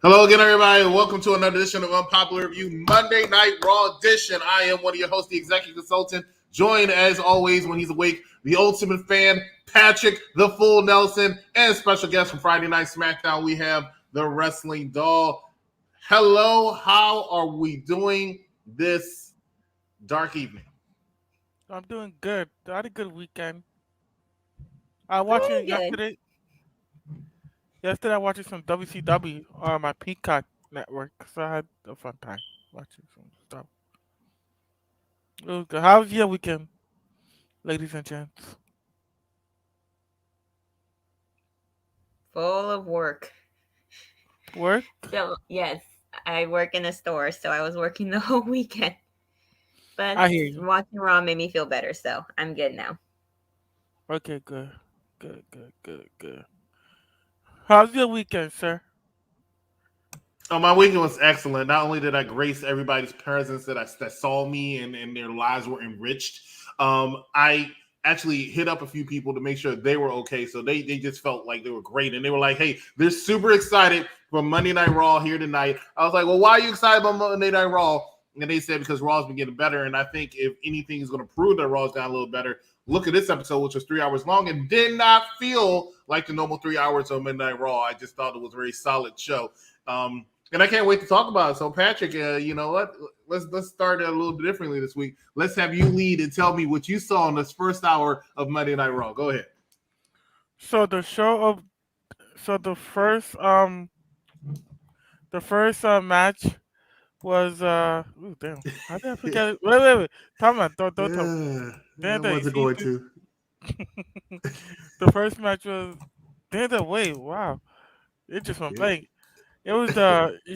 Hello again, everybody, and welcome to another edition of Unpopular Review, Monday Night Raw edition. I am one of your hosts, the executive consultant, joined as always when he's awake, the ultimate fan, Patrick, the full Nelson, and special guest from Friday Night SmackDown, we have the Wrestling Doll. Hello, how are we doing this dark evening? I'm doing good. I had a good weekend. I watched it yesterday. Yesterday I watched some WCW on my Peacock network, so I had a fun time watching some stuff. It was good. How was your weekend, ladies and gents? Full of work. Work? So, yes, I work in a store, so I was working the whole weekend. But I hear you. watching Raw made me feel better, so I'm good now. Okay, good. Good. How's your weekend, sir? Oh, my weekend was excellent. Not only did I grace everybody's presence that saw me and their lives were enriched, I actually hit up a few people to make sure they were okay. So they just felt like they were great. And they were like, hey, they're super excited for Monday Night Raw here tonight. I was like, well, why are you excited about Monday Night Raw? And they said because Raw's been getting better. And I think if anything is going to prove that Raw's gotten a little better, look at this episode, which was 3 hours long and did not feel like the normal 3 hours of Midnight Raw. I just thought it was a very solid show. And I can't wait to talk about it. So, Patrick, you know what? Let's start it a little bit differently this week. Let's have you lead and tell me what you saw in this first hour of Monday Night Raw. Go ahead. So the first match was ooh, damn. How did I forget it? Wait. Time out. Don't tell me. I wasn't going to. The first match was wait, wow. It just went blank. It was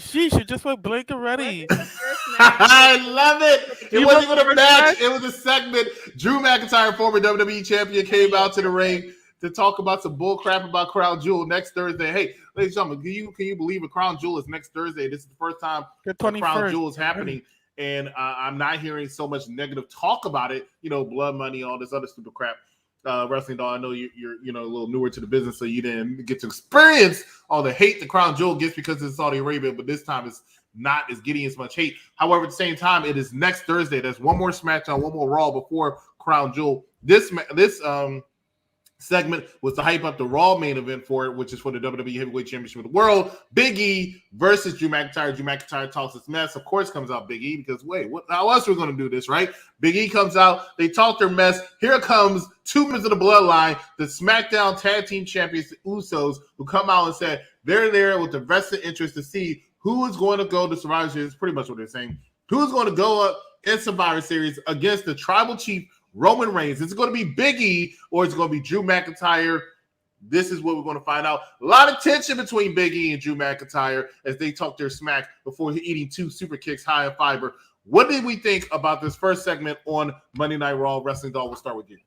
she just went blank already. I love it. It wasn't even a match. match? It was a segment. Drew McIntyre, former WWE champion, came out to the ring to talk about some bull crap about Crown Jewel next Thursday. Hey, ladies and gentlemen, can you believe a Crown Jewel is next Thursday? This is the first time Crown Jewel is happening. And I'm not hearing so much negative talk about it. You know, blood money, all this other stupid crap. Wrestling Doll, I know you're a little newer to the business, so you didn't get to experience all the hate the Crown Jewel gets because it's Saudi Arabia, but this time it's not as getting as much hate. However, at the same time, it is next Thursday. There's one more SmackDown, one more Raw before Crown Jewel. This segment was to hype up the Raw main event for it, which is for the WWE Heavyweight Championship of the World. Big E versus Drew McIntyre. Drew McIntyre talks his mess. Of course comes out Big E because, wait, how else are we going to do this, right? Big E comes out. They talk their mess. Here comes two members of the Bloodline, the SmackDown Tag Team Champions, the Usos, who come out and said they're there with the vested interest to see who is going to go to Survivor Series. Pretty much what they're saying. Who's going to go up in Survivor Series against the Tribal Chief, Roman Reigns. Is it going to be Big E or is it going to be Drew McIntyre? This is what we're going to find out. A lot of tension between Big E and Drew McIntyre as they talk their smack before eating two super kicks high in fiber. What did we think about this first segment on Monday Night Raw? Wrestling Doll, we'll start with you.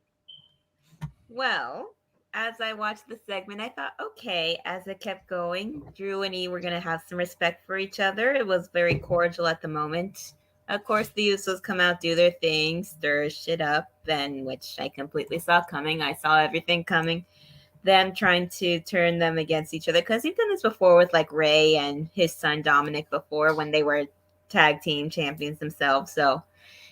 Well, as I watched the segment, I thought, okay, as it kept going, Drew and E were going to have some respect for each other. It was very cordial at the moment. Of course, the Usos come out, do their thing, stir shit up, then which I completely saw coming. I saw everything coming. Them trying to turn them against each other. Because he's done this before with like Ray and his son Dominic before when they were tag team champions themselves. So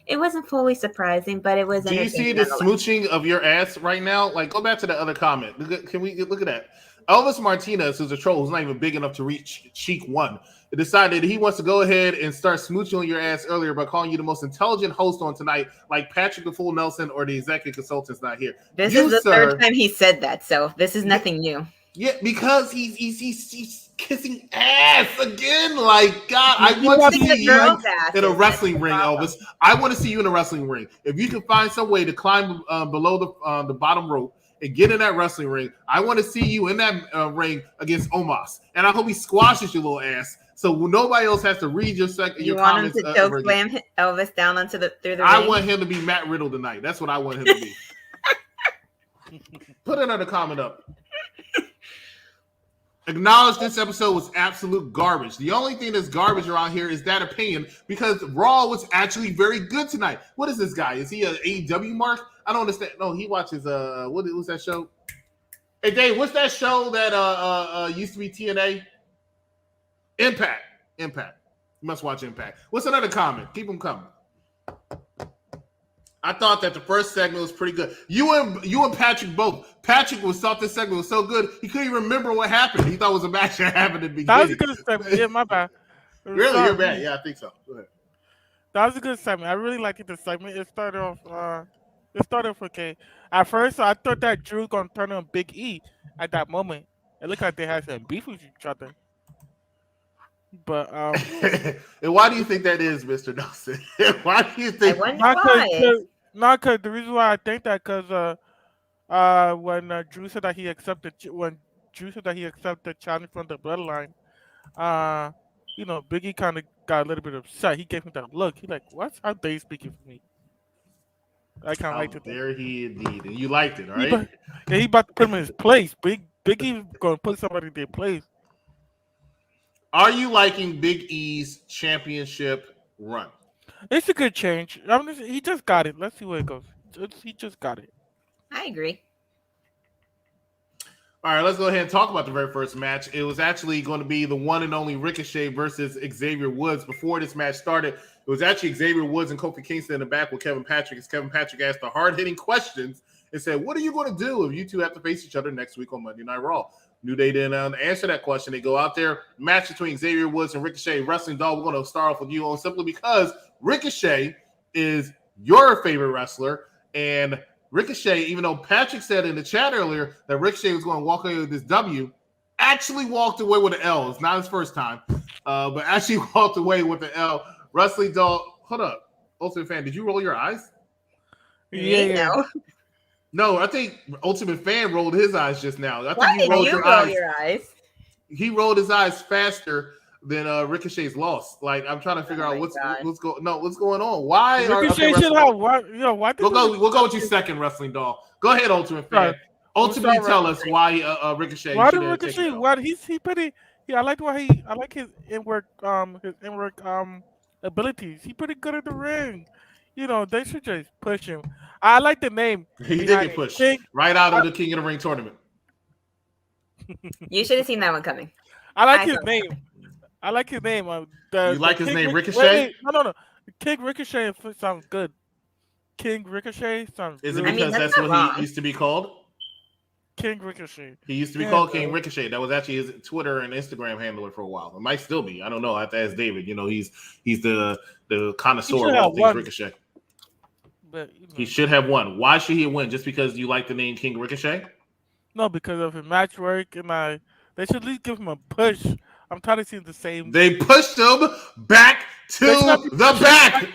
it wasn't fully surprising, but it was entertaining. Do you see the smooching of your ass right now? Like, go back to the other comment. Can we look at that? Elvis Martinez, who's a troll, who's not even big enough to reach Sheik 1, decided he wants to go ahead and start smooching on your ass earlier by calling you the most intelligent host on tonight, like Patrick the Fool Nelson or the executive consultant's not here. This is the third time he said that, so this is nothing new. Yeah, because he's kissing ass again. Like, God, I want to see you in a wrestling ring, Elvis. I want to see you in a wrestling ring. If you can find some way to climb below the bottom rope and get in that wrestling ring, I want to see you in that ring against Omos. And I hope he squashes your little ass so nobody else has to read your comments. You want him to choke slam Elvis down through the ring? I want him to be Matt Riddle tonight. That's what I want him to be. Put another comment up. Acknowledge this episode was absolute garbage. The only thing that's garbage around here is that opinion because Raw was actually very good tonight. What is this guy? Is he an AEW mark? I don't understand. No, he watches what's that show? Hey Dave, what's that show that used to be TNA? Impact. You must watch Impact. What's another comment? Keep them coming. I thought that the first segment was pretty good. You and Patrick both. Patrick thought this segment was so good he couldn't even remember what happened. He thought it was a match that happened at the beginning. That was a good segment. Yeah, my bad. Really, Sorry. you're bad. Yeah, I think so. Go ahead. That was a good segment. I really liked the segment. It started off okay. At first, I thought that Drew was gonna turn on Big E at that moment. It looked like they had some beef with each other. But and why do you think that is, Mr. Nelson? Why do you think? Not because the reason why I think that because when Drew said that he accepted the challenge from the bloodline, Biggie kind of got a little bit upset. He gave him that look. He like, "What? How dare you speaking for me?" I kind of liked it. There he indeed, and you liked it, right? He about to put him in his place. Biggie gonna put somebody in their place. Are you liking Big E's championship run? It's a good change. He just got it. Let's see where it goes. He just got it. I agree. All right, let's go ahead and talk about the very first match. It was actually going to be the one and only Ricochet versus Xavier Woods. Before this match started, it was actually Xavier Woods and Kofi Kingston in the back with Kevin Patrick. As Kevin Patrick asked the hard-hitting questions and said, "What are you going to do if you two have to face each other next week on Monday Night Raw?" New Day didn't answer that question. They go out there, match between Xavier Woods and Ricochet. Wrestling Doll, we're going to start off with you simply because Ricochet is your favorite wrestler. And Ricochet, even though Patrick said in the chat earlier that Ricochet was going to walk away with this W, actually walked away with an L. It's not his first time, but actually walked away with an L. Wrestling Doll, hold up. Ultimate Fan, did you roll your eyes? Yeah. No, I think Ultimate Fan rolled his eyes just now. I think Why he rolled did you your roll eyes. your eyes? He rolled his eyes faster than Ricochet's loss. Like, I'm trying to figure out what's going on. Why Ricochet should have what? Why? We'll go with you second, Wrestling Doll. Go ahead, Ultimate Fan. Ultimately, tell us why Ricochet. Why did Ricochet? What he pretty? Yeah, I like his in-work abilities. He pretty good at the ring. They should just push him. I like the name. He did get pushed right out of the King of the Ring tournament. You should have seen that one coming. I like his name. You like his name, Ricochet? No. King Ricochet sounds good. King Ricochet sounds good. Is it because that's what he used to be called? King Ricochet. He used to be called King Ricochet. That was actually his Twitter and Instagram handler for a while. It might still be. I don't know. I have to ask David. He's the connoisseur of all things Ricochet. But he should have won. Why should he win? Just because you like the name King Ricochet? No, because of his match work, and they should at least give him a push. I'm tired of seeing the same. They pushed him back to the back.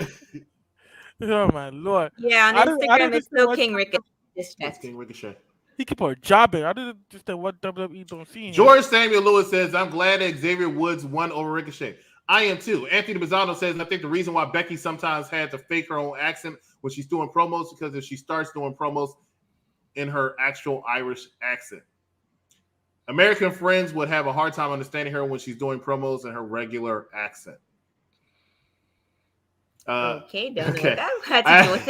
Oh my Lord! Yeah, on Instagram it's still King Ricochet. King Ricochet. He keep on jobbing. I didn't just say what WWE don't see. George Samuel Lewis says, "I'm glad that Xavier Woods won over Ricochet. I am too." Anthony Bizzano says, "I think the reason why Becky sometimes had to fake her own accent when she's doing promos because if she starts doing promos in her actual Irish accent, American friends would have a hard time understanding her when she's doing promos in her regular accent." Okay, don't know what that had to do with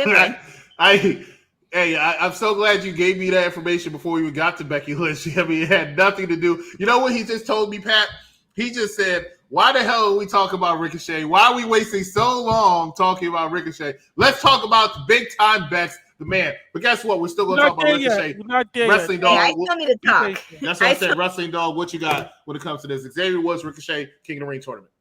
it. I'm so glad you gave me that information before we even got to Becky Lynch. I mean, it had nothing to do. You know what he just told me, Pat? He just said, "Why the hell are we talking about Ricochet? Why are we wasting so long talking about Ricochet? Let's talk about the big time bets, the man." But guess what? We're still going to talk about Ricochet. Wrestling Dog. I still need to talk. That's what I said. Wrestling Dog, what you got when it comes to this? Xavier Woods, Ricochet, King of the Ring tournament.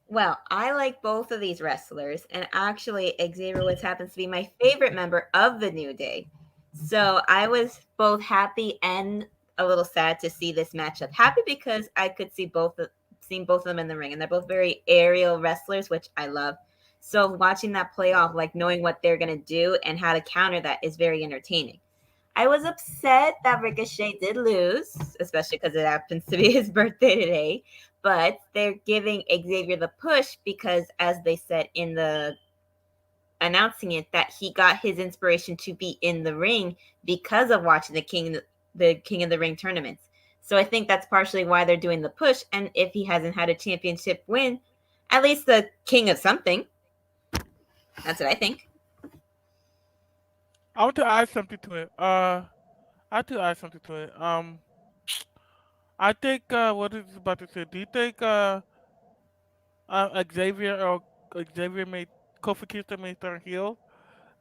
Well, I like both of these wrestlers, and actually Xavier Woods happens to be my favorite member of the New Day. So I was both happy and a little sad to see this matchup. Happy because I could see both of them in the ring, and they're both very aerial wrestlers, which I love. So watching that play off, like knowing what they're going to do and how to counter that is very entertaining. I was upset that Ricochet did lose, especially because it happens to be his birthday today. But they're giving Xavier the push because, as they said in the announcing it, that he got his inspiration to be in the ring because of watching the King of the Ring tournaments. So I think that's partially why they're doing the push. And if he hasn't had a championship win, at least the king of something. That's what I think. I want to add something to it. I think what is about to say? Do you think Xavier made Kofi Kingston may turn heel.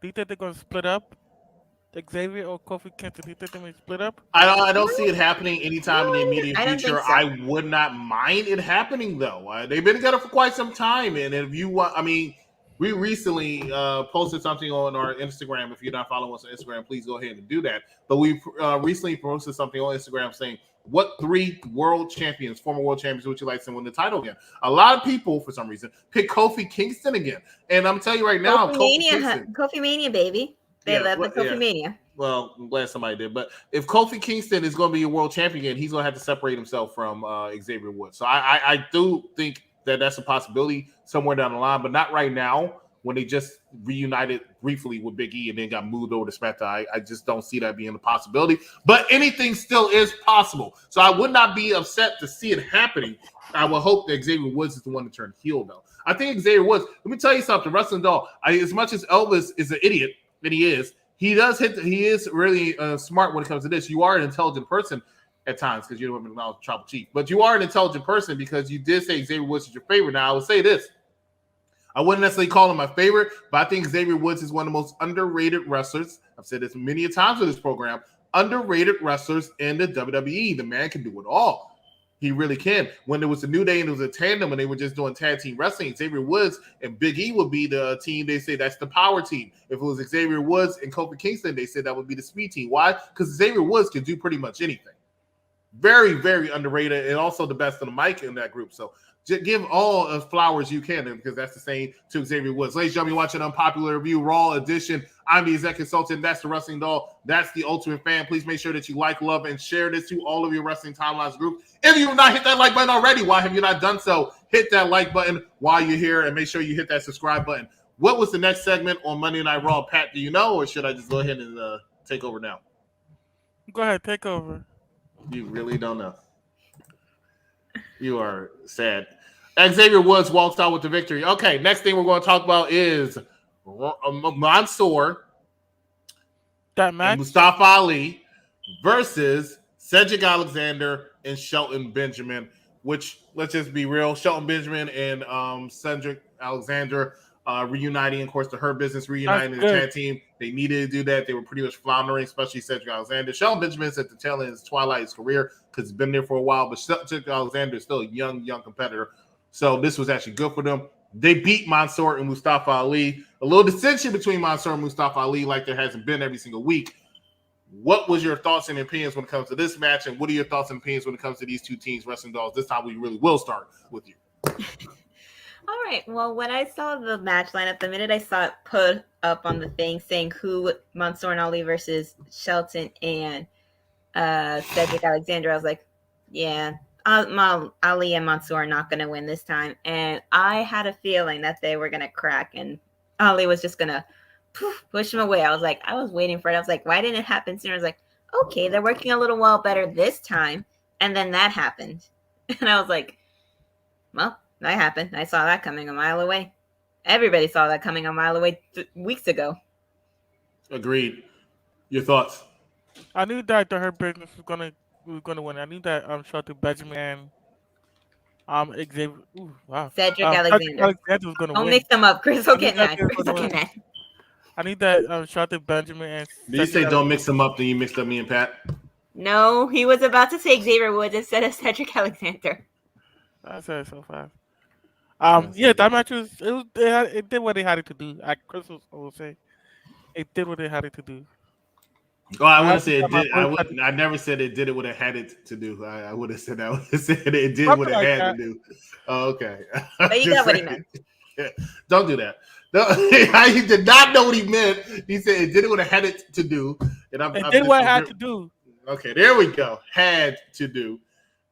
Do you think they're gonna split up? Xavier or Kofi Kingston? Do you think they may split up? I don't see No, it happening anytime in the immediate I don't think future. so. I would not mind it happening though. They've been together for quite some time, and if you want, I mean, we recently posted something on our Instagram. If you're not following us on Instagram, please go ahead and do that. But we recently posted something on Instagram saying, "What 3 world champions, former world champions, would you like to win the title again?" A lot of people, for some reason, pick Kofi Kingston again, and I'm telling you right now, Kofi Mania, baby. They love the Kofi Mania. Well, I'm glad somebody did. But if Kofi Kingston is going to be a world champion again, he's going to have to separate himself from Xavier Woods. So I do think that that's a possibility somewhere down the line, but not right now when they just reunited briefly with Big E and then got moved over to SmackDown. I just don't see that being a possibility. But anything still is possible. So I would not be upset to see it happening. I would hope that Xavier Woods is the one to turn heel, though. I think Xavier Woods, let me tell you something, Wrestling Doll, as much as Elvis is an idiot, that he is, he is really smart when it comes to this. You are an intelligent person at times because you don't have a tribal chief, but you are an intelligent person because you did say Xavier Woods is your favorite. Now I would say this. I wouldn't necessarily call him my favorite, but I think Xavier Woods is one of the most underrated wrestlers. I've said this many times in this program. Underrated wrestlers in the WWE. The man can do it all. He really can. When there was a New Day and it was a tandem and they were just doing tag team wrestling, Xavier Woods and Big E would be the team. They say that's the power team. If it was Xavier Woods and Kofi Kingston, they said that would be the speed team. Why? Because Xavier Woods can do pretty much anything. Very, very underrated and also the best on the mic in that group. So just give all the flowers you can because that's the same to Xavier Woods. Ladies and gentlemen, you're watching Unpopular Review, Raw Edition. I'm the Exec Consultant. That's the Wrestling Doll. That's the Ultimate Fan. Please make sure that you like, love, and share this to all of your Wrestling Timelines group. If you have not hit that like button already, why have you not done so? Hit that like button while you're here and make sure you hit that subscribe button. What was the next segment on Monday Night Raw? Pat, do you know, or should I just go ahead and take over now? Go ahead, take over. You really don't know. You are sad. Xavier Woods walks out with the victory. Okay, next thing we're going to talk about is Mansoor That match? and Mustafa Ali versus Cedric Alexander and Shelton Benjamin, which, let's just be real, Shelton Benjamin and Cedric Alexander reuniting, of course, the Hurt Business reuniting the tag team. They needed to do that. They were pretty much floundering, especially Cedric Alexander. Shelton Benjamin's at the tail end of his twilight of his career because he's been there for a while, but Cedric Alexander is still a young competitor. So this was actually good for them. They beat Mansoor and Mustafa Ali. A little dissension between Mansoor and Mustafa Ali like there hasn't been every single week. What was your thoughts and opinions when it comes to this match, and what are your thoughts and opinions when it comes to these two teams, Wrestling Dolls? This time we really will start with you. All right. Well, when I saw the match lineup, the minute I saw it put up on the thing saying who Mansoor and Ali versus Shelton and Cedric Alexander, I was like, yeah, Ali and Mansoor are not going to win this time. And I had a feeling that they were going to crack and Ali was just going to push him away. I was waiting for it. I was like, why didn't it happen sooner? I was like, okay, they're working a little while better this time. And then that happened. And I was like, well, that happened. I saw that coming a mile away. Everybody saw that coming a mile away weeks ago. Agreed. Your thoughts? I knew that the Hurt Business was gonna win. I knew that Shelton Benjamin and Xavier. Ooh, wow. Cedric Alexander was gonna Don't win. mix them up. Chris will get mad. Chris will get mad. I need that Shelton Benjamin and. Did you say don't mix them up? Then you mixed up me and Pat. No, he was about to say Xavier Woods instead of Cedric Alexander. I said it so fast. Yeah, that match it did what they had it to do. Chris will say it did what they had it to do. Oh, I would have said it did. I never said it did it what it had it to do. I would have said that. I would have said it did what it had to do. Oh, okay. But you got what he meant. Yeah. Don't do that. No, he did not know what he meant. He said it did what it had it to do. And it did what it had to do. Okay, there we go. Had to do.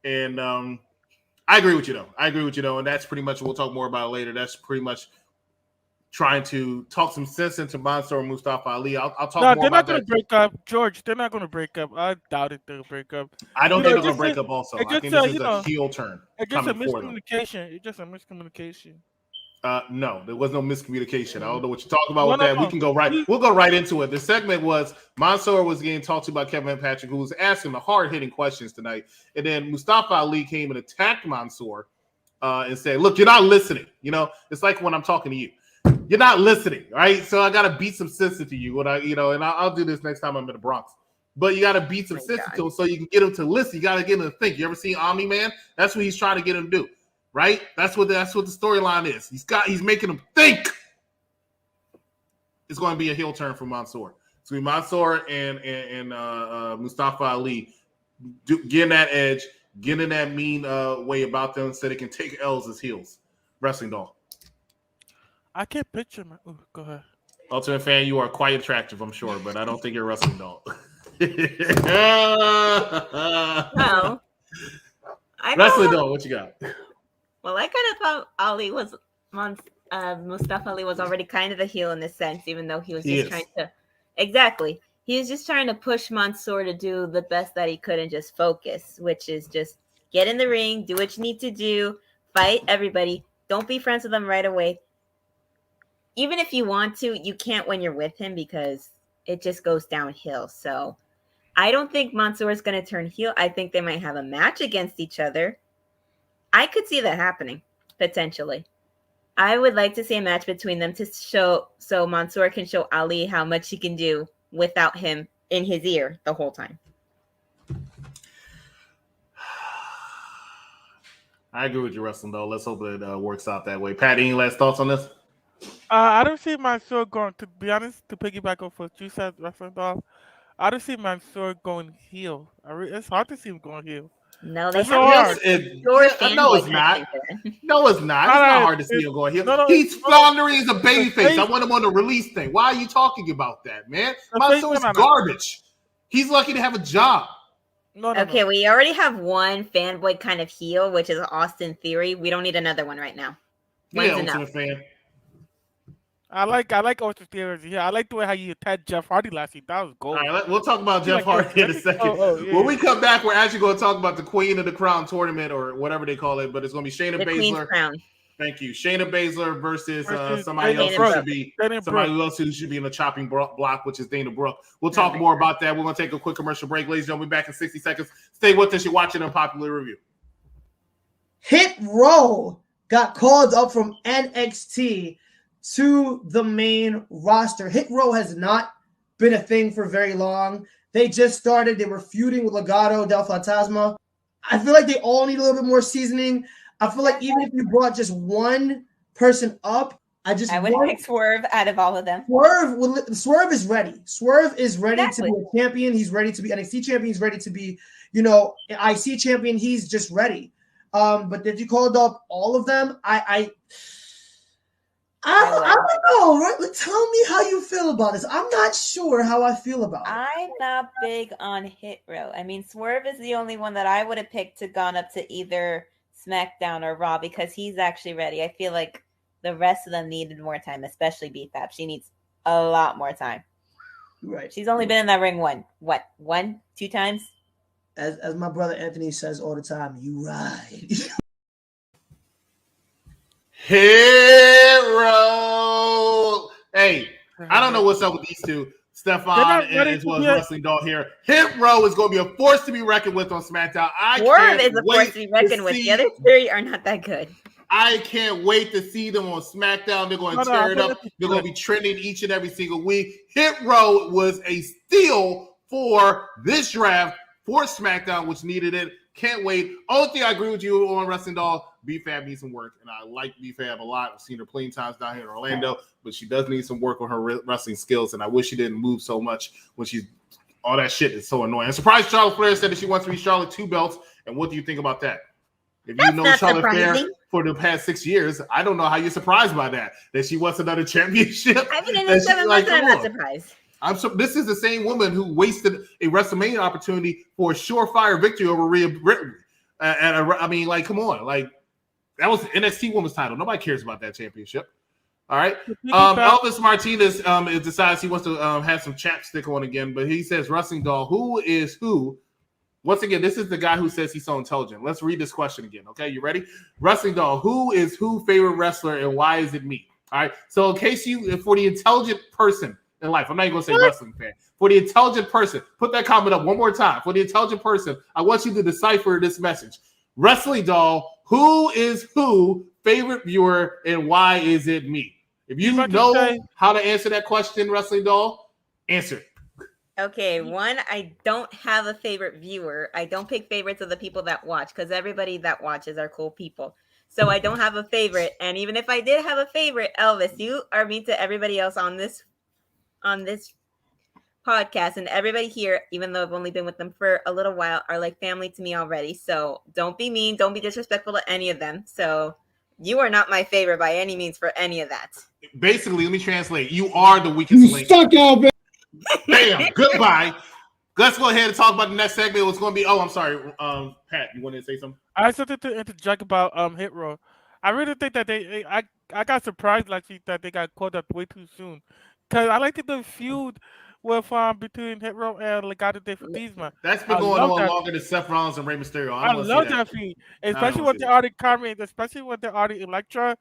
And I agree with you, though. And that's pretty much what we'll talk more about later. That's pretty much trying to talk some sense into Mansoor and Mustafa Ali. I'll talk more about that. No, they're not going to break up. George, they're not going to break up. I doubt it they'll break up. I don't think they're going to break up also. I think this is a heel turn. It's just a miscommunication. It's just a miscommunication. No, there was no miscommunication. I don't know what you're talking about with that. We can go right. We'll go right into it. The segment was Mansoor was getting talked to by Kevin Patrick, who was asking the hard-hitting questions tonight. And then Mustafa Ali came and attacked Mansoor and say, look, you're not listening. You know, it's like when I'm talking to you. You're not listening, right? So I got to beat some sense into you. And I'll do this next time I'm in the Bronx. But you got to beat some sense into him so you can get him to listen. You got to get him to think. You ever seen Omni-Man? That's what he's trying to get him to do, right? That's what the storyline is. He's making him think. It's going to be a heel turn for Mansoor. It's going to be Mansoor and Mustafa Ali getting that edge, getting that mean way about them so they can take L's as heels. Wrestling Doll. I can't picture my. Oh, go ahead. Ultimate Fan, you are quite attractive, I'm sure, but I don't think you're a Wrestling Doll. Well, Wrestling Doll, what you got? Well, I kind of thought Mustafa Ali was already kind of a heel in this sense, even though he was just trying to. Exactly. He was just trying to push Mansoor to do the best that he could and just focus, which is just get in the ring, do what you need to do, fight everybody. Don't be friends with them right away. Even if you want to, you can't when you're with him because it just goes downhill. So I don't think Mansoor is going to turn heel. I think they might have a match against each other. I could see that happening, potentially. I would like to see a match between them to show so Mansoor can show Ali how much he can do without him in his ear the whole time. I agree with you, Wrestling Doll. Let's hope it works out that way. Pat, any last thoughts on this? I don't see Mansoor going, to be honest, to piggyback off what you said, Wrestling Doll, I don't see Mansoor going heel. It's hard to see him going heel. No, they It's have so hard. No, it's not. No, it's not. It's not hard to see him going heel. He's floundering as a babyface. I want him on the release thing. Why are you talking about that, man? Mansoor's garbage. He's lucky to have a job. Okay, we already have one fanboy kind of heel, which is Austin Theory. We don't need another one right now. Yeah, Ultimate Fan. I like Austin Theory. Yeah, I like the way how you attacked Jeff Hardy last week. That was gold. All right, we'll talk about Jeff Hardy in a second. Yeah. When we come back, we're actually going to talk about the Queen of the Crown tournament or whatever they call it, but it's going to be Shayna Basler. Thank you. Shayna Basler versus somebody else who should be in the chopping block, which is Dana Brooke. We'll talk more about that. We're going to take a quick commercial break. Ladies and gentlemen, we'll be back in 60 seconds. Stay with us. You're watching Unpopular Review. Hit Row got called up from NXT to the main roster. Hit Row has not been a thing for very long. They just started. They were feuding with Legado del Fantasma. I feel like they all need a little bit more seasoning. I feel like even if you brought just one person up, I would pick Swerve out of all of them. Swerve is ready. Swerve is ready to be a champion. He's ready to be NXT champion. He's ready to be, an IC champion. He's just ready. But if you called up all of them, I don't know. Right? Tell me how you feel about this. I'm not sure how I feel about it. I'm not big on Hit Row. I mean, Swerve is the only one that I would have picked to gone up to either SmackDown or Raw because he's actually ready. I feel like the rest of them needed more time, especially B-Fab. She needs a lot more time. Right. She's only been in that ring two times? As my brother Anthony says all the time, you ride. Hero. Hey, I don't know what's up with these two, Stefan as well as Wrestling Doll here. Hit Row is going to be a force to be reckoned with on SmackDown. Swerve is a force to be reckoned with. The other three are not that good. I can't wait to see them on SmackDown. They're going to tear it up. They're going to be trending each and every single week. Hit Row was a steal for this draft for SmackDown, which needed it. Can't wait. Only thing I agree with you on, Wrestling Doll, B-Fab needs some work, and I like B-Fab a lot. I've seen her plenty of times down here in Orlando, but she does need some work on her wrestling skills, and I wish she didn't move so much when she's all that shit is so annoying. I'm surprised Charlotte Flair said that she wants to be Charlotte 2 belts, and what do you think about that? If you know Charlotte Flair for the past 6 years, I don't know how you're surprised by that she wants another championship. I've been in this 7 months, and I'm not surprised. This is the same woman who wasted a WrestleMania opportunity for a surefire victory over Rhea Ripley. I mean, like, come on. Like, that was the NXT Women's title. Nobody cares about that championship. All right. Elvis Martinez decides he wants to have some chapstick on again, but he says, Wrestling Doll, who is who? Once again, this is the guy who says he's so intelligent. Let's read this question again. Okay, you ready? Wrestling Doll, who is who favorite wrestler and why is it me? All right. So in case for the intelligent person in life, I'm not even going to say wrestling fan. For the intelligent person, put that comment up one more time. For the intelligent person, I want you to decipher this message. Wrestling Doll, Who is who favorite viewer and why is it me? If you know how to answer that question, Wrestling Doll, answer it. Okay, one, I don't have a favorite viewer. I don't pick favorites of the people that watch because everybody that watches are cool people. So I don't have a favorite. And even if I did have a favorite, Elvis, you are mean to everybody else on this podcast, and everybody here, even though I've only been with them for a little while, are like family to me already. So don't be mean, don't be disrespectful to any of them. So you are not my favorite by any means for any of that. Basically, let me translate. You are the weakest link. Suck out, man. Bam. Goodbye. Let's go ahead and talk about the next segment. What's going to be? Oh, I'm sorry, Pat. You wanted to say something? I have something to interject about Hit Row. I really think that I got surprised actually that they got called up way too soon, because I like the feud with between Hit Row and Legado de Fatisma. That's been going on longer than Seth Rollins and Rey Mysterio. I love that feud, especially when they already Carmen, especially when they already Electra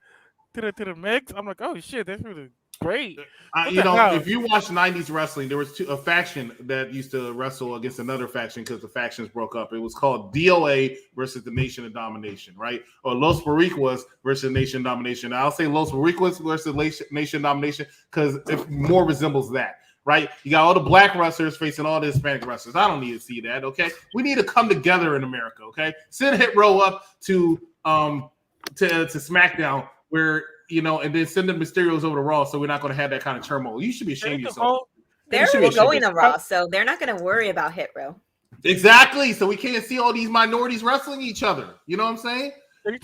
to the mix. I'm like, oh shit, that's really great. If you watch 90s wrestling, there was a faction that used to wrestle against another faction because the factions broke up. It was called DOA versus the Nation of Domination, right? Or Los Boricuas versus Nation of Domination. I'll say Los Boricuas versus Nation of Domination because it more resembles that, right? You got all the black wrestlers facing all the Hispanic wrestlers. I don't need to see that, okay? We need to come together in America, okay? Send Hit Row up to SmackDown where and then send the Mysterios over to Raw, so we're not going to have that kind of turmoil. You should be ashamed of yourself. They're going to Raw, so they're not going to worry about Hit Row. Exactly. So we can't see all these minorities wrestling each other. You know what I'm saying? Let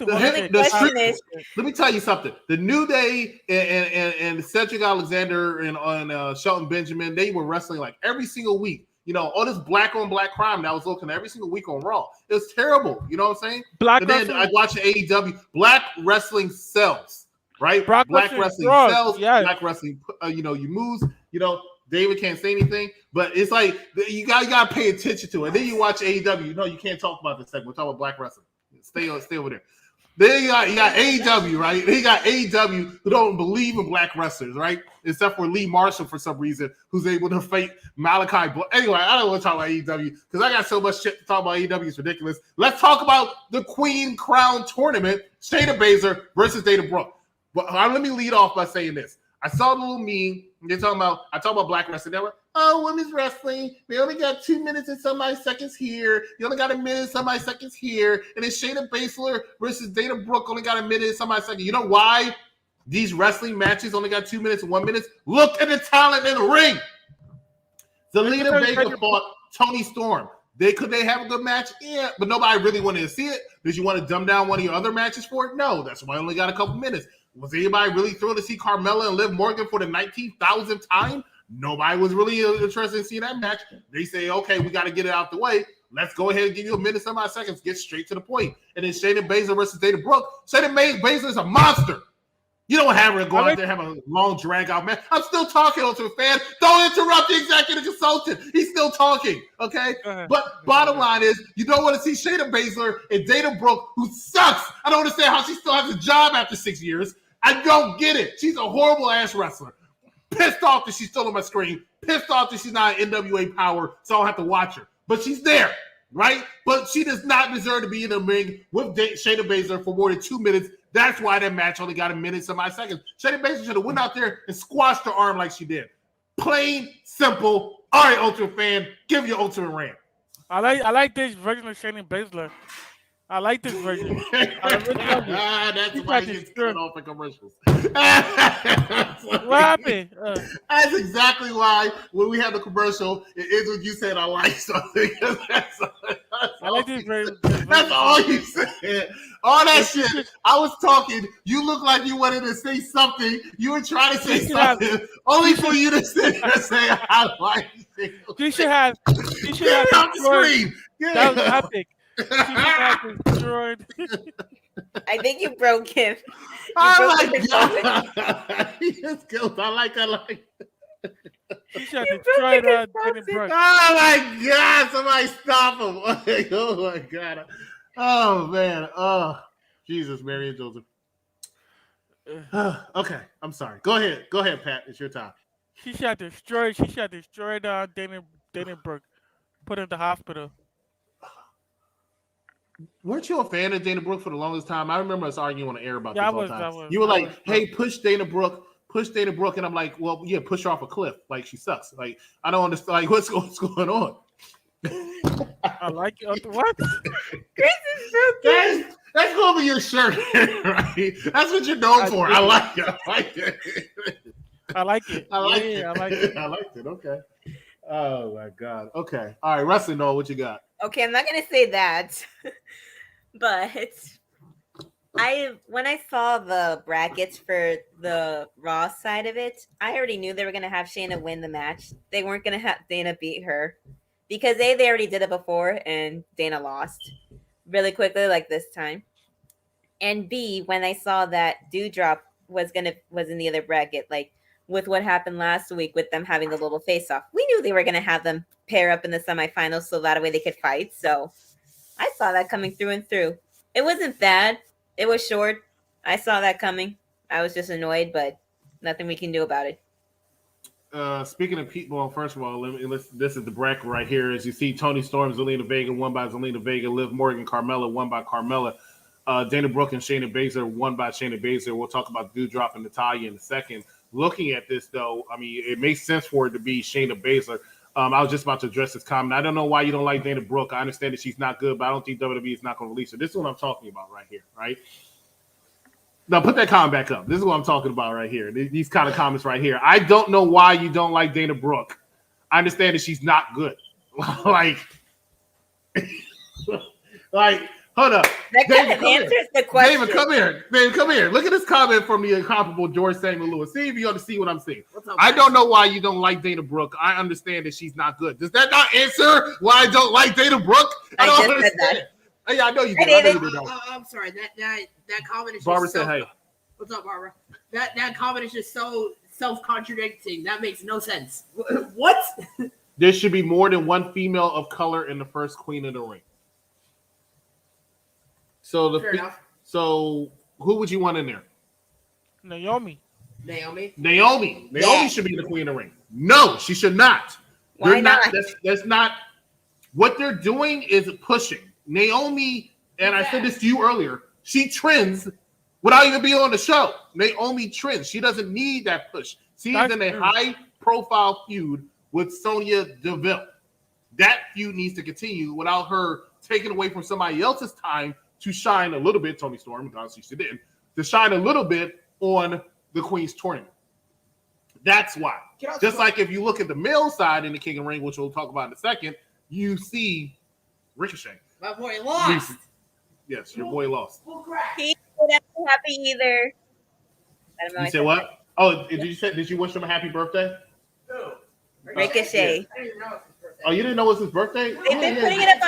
me tell you something. The New Day and Cedric Alexander and Shelton Benjamin, they were wrestling like every single week. All this black on black crime that was looking every single week on Raw. It was terrible. You know what I'm saying? Then I watch AEW. Black wrestling sells. Right, black wrestling sells. Yes. Black wrestling, you moves. David can't say anything, but it's like you got to pay attention to it. And then you watch AEW. You can't talk about this segment. We're talking about black wrestling. Stay over there. Then you got AEW, right? Then you got AEW who don't believe in black wrestlers, right? Except for Lee Marshall for some reason, who's able to fight Malachi Black. Anyway, I don't want to talk about AEW because I got so much shit to talk about. AEW is ridiculous. Let's talk about the Queen Crown Tournament: Shayna Baszler versus Dana Brooke. But let me lead off by saying this. I saw the little meme. I talk about black wrestling. They were, women's wrestling. They only got 2 minutes and some odd seconds here. You only got a minute and some odd seconds here. And then Shayna Baszler versus Dana Brooke only got a minute and some odd seconds. You know why these wrestling matches only got 2 minutes and 1 minute? Look at the talent in the ring. Zelina Vega fought Toni Storm. Could they have a good match? Yeah, but nobody really wanted to see it. Did you want to dumb down one of your other matches for it? No, that's why I only got a couple minutes. Was anybody really thrilled to see Carmella and Liv Morgan for the 19,000th time? Nobody was really interested in seeing that match. They say, okay, we got to get it out the way. Let's go ahead and give you a minute, some odd seconds, get straight to the point. And then Shayna Baszler versus Dana Brooke. Shayna Baszler is a monster. You don't have her go out there and have a long drag out match. I'm still talking, Ultimate Fan. Don't interrupt the executive consultant. He's still talking, okay? But bottom line is, you don't want to see Shayna Baszler and Dana Brooke, who sucks. I don't understand how she still has a job after 6 years. I don't get it. She's a horrible ass wrestler. Pissed off that she's still on my screen. Pissed off that she's not in NWA Power, so I don't have to watch her. But she's there, right? But she does not deserve to be in the ring with Shayna Baszler for more than 2 minutes. That's why that match only got a minute, some odd seconds. Shayna Baszler should have went out there and squashed her arm like she did. Plain, simple. All right, Ultimate Fan, give your ultimate rant. I like this version of Shayna Baszler. I like this version. I really love it. That's why he's turned off the commercials. What happened? That's exactly why when we have the commercial, it is what you said. I like something. I like this version. That's all you said. All that shit. I was talking. You look like you wanted to say something. You were trying to say something, only for you to sit there and say, I like it. You should have. Get it off the screen. That was epic. Destroyed. I think you broke him. Oh my god! He just killed. I like. He should have destroyed Brooke. Oh my god! Somebody stop him! Oh my god! Oh man! Oh Jesus, Mary and Joseph. Okay, I'm sorry. Go ahead, Pat. It's your time. She should have destroyed. Dana Brooke. Put her in the hospital. Weren't you a fan of Dana Brooke for the longest time? I remember us arguing on the air about this all the time. You were I like, was, "Hey, push Dana Brooke," and I'm like, "Well, yeah, push her off a cliff. Like she sucks. Like I don't understand. Like what's going on?" I like it. What? Chris is so cute. That's gonna be your shirt, right? That's what you're known for. I like it. I like it. I like it. I like it. I like it. I liked it. Okay. Oh my god. Okay. All right, wrestling. No, what you got? Okay, I'm not gonna say that, but when I saw the brackets for the Raw side of it, I already knew they were gonna have Shayna win the match. They weren't gonna have Dana beat her because they already did it before and Dana lost really quickly like this time. And B, when I saw that Dewdrop was in the other bracket, like with what happened last week with them having the little face off, we knew they were gonna have them pair up in the semifinals so that way they could fight. So I saw that coming through and through. It wasn't bad. It was short. I saw that coming. I was just annoyed, but nothing we can do about it. Speaking of people, well, first of all, this is the bracket right here. As you see, Toni Storm, Zelina Vega won by Zelina Vega. Liv Morgan, Carmella won by Carmella. Dana Brooke and Shayna Baszler won by Shayna Baszler. We'll talk about Dewdrop and Natalya in a second. Looking at this, though, I mean, it makes sense for it to be Shayna Baszler. I was just about to address this comment. I don't know why you don't like Dana Brooke. I understand that she's not good, but I don't think WWE is not going to release her. This is what I'm talking about right here, right? Now, put that comment back up. This is what I'm talking about right here. These kind of comments right here. I don't know why you don't like Dana Brooke. I understand that she's not good. like, hold up. That kind of answers the question. David, come here. David, come here. Look at this comment from the incomparable George Samuel Lewis. See if you want to see what I'm saying. I don't know why you don't like Dana Brooke. I understand that she's not good. Does that not answer why I don't like Dana Brooke? I don't understand. Yeah, I know you did. I'm sorry. That comment is Barbara just said, "Hey, what's up, Barbara?" That comment is just so self-contradicting. That makes no sense. What? There should be more than one female of color in the first Queen of the Ring. So Fair enough. So who would you want in there? Naomi should be the Queen of the Ring. No, she should not. Why not? That's not what they're doing. Is pushing Naomi. And I said this to you earlier. She trends without even being on the show. Naomi trends. She doesn't need that push. She's in a high-profile feud with Sonya Deville. That feud needs to continue without her taking away from somebody else's time to shine a little bit. Toni Storm, obviously she didn't, to shine a little bit on the Queen's tournament. That's why. Just like if you look at the male side in the King of the Ring, which we'll talk about in a second, you see Ricochet. My boy lost. Yes, your boy lost. He wasn't happy either. You said what? Oh, did you wish him a happy birthday? No. Ricochet. I didn't even know it was his birthday. Oh, you didn't know it was his birthday? They've been putting it up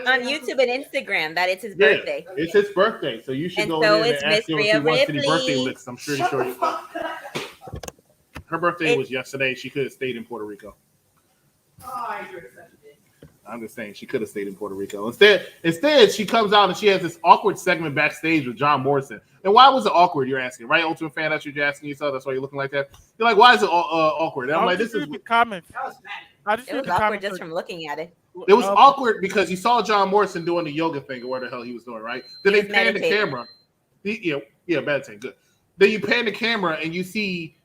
on YouTube and Instagram that it's his birthday. It's his birthday, so you should go in and ask him if he wants any birthday licks. I'm sure. Her birthday was yesterday. She could have stayed in Puerto Rico. Oh, I agree with that. I'm just saying she could have stayed in Puerto Rico. Instead, she comes out and she has this awkward segment backstage with John Morrison. And why was it awkward? You're asking, right? Ultimate fan, that's what you're asking yourself. That's why you're looking like that. You're like, why is it awkward? And I'm like, this is the comments. That was bad. It was awkward just from looking at it. It was awkward because you saw John Morrison doing the yoga thing or what the hell he was doing, right? Then they pan the camera. Meditating, good. Then you pan the camera and you see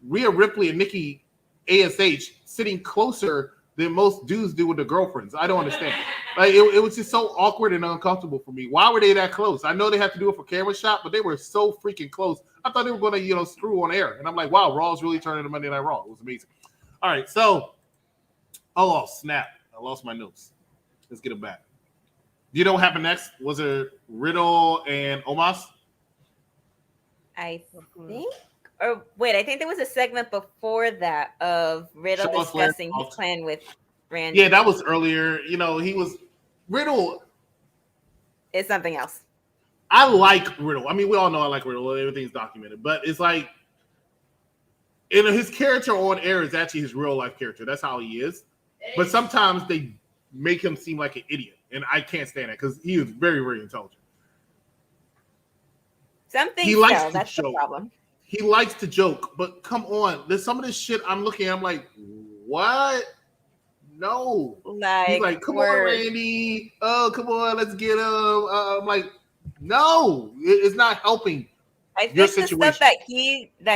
Rhea Ripley and Nikki ASH sitting closer than most dudes do with their girlfriends. I don't understand. Like it was just so awkward and uncomfortable for me. Why were they that close? I know they have to do it for camera shot, but they were so freaking close. I thought they were going to, screw on air. And I'm like, wow, Raw's really turning to Monday Night Raw. It was amazing. All right, so snap. I lost my notes. Let's get it back. Do you know what happened next? Was it Riddle and Omos? I think. Or wait, I think there was a segment before that of Riddle discussing his plan with Randy. Yeah, that was earlier. Riddle. It's something else. I like Riddle. I mean, we all know I like Riddle. Everything's documented. But it's like, his character on air is actually his real life character. That's how he is. But sometimes they make him seem like an idiot. And I can't stand that because he is very, very intelligent. That's the problem. He likes to joke, but come on. There's some of this shit I'm looking at, I'm like, what? No. Like, He's like, come on, Randy. Oh, come on, let's get him. I'm like, no, it's not helping. I think the stuff that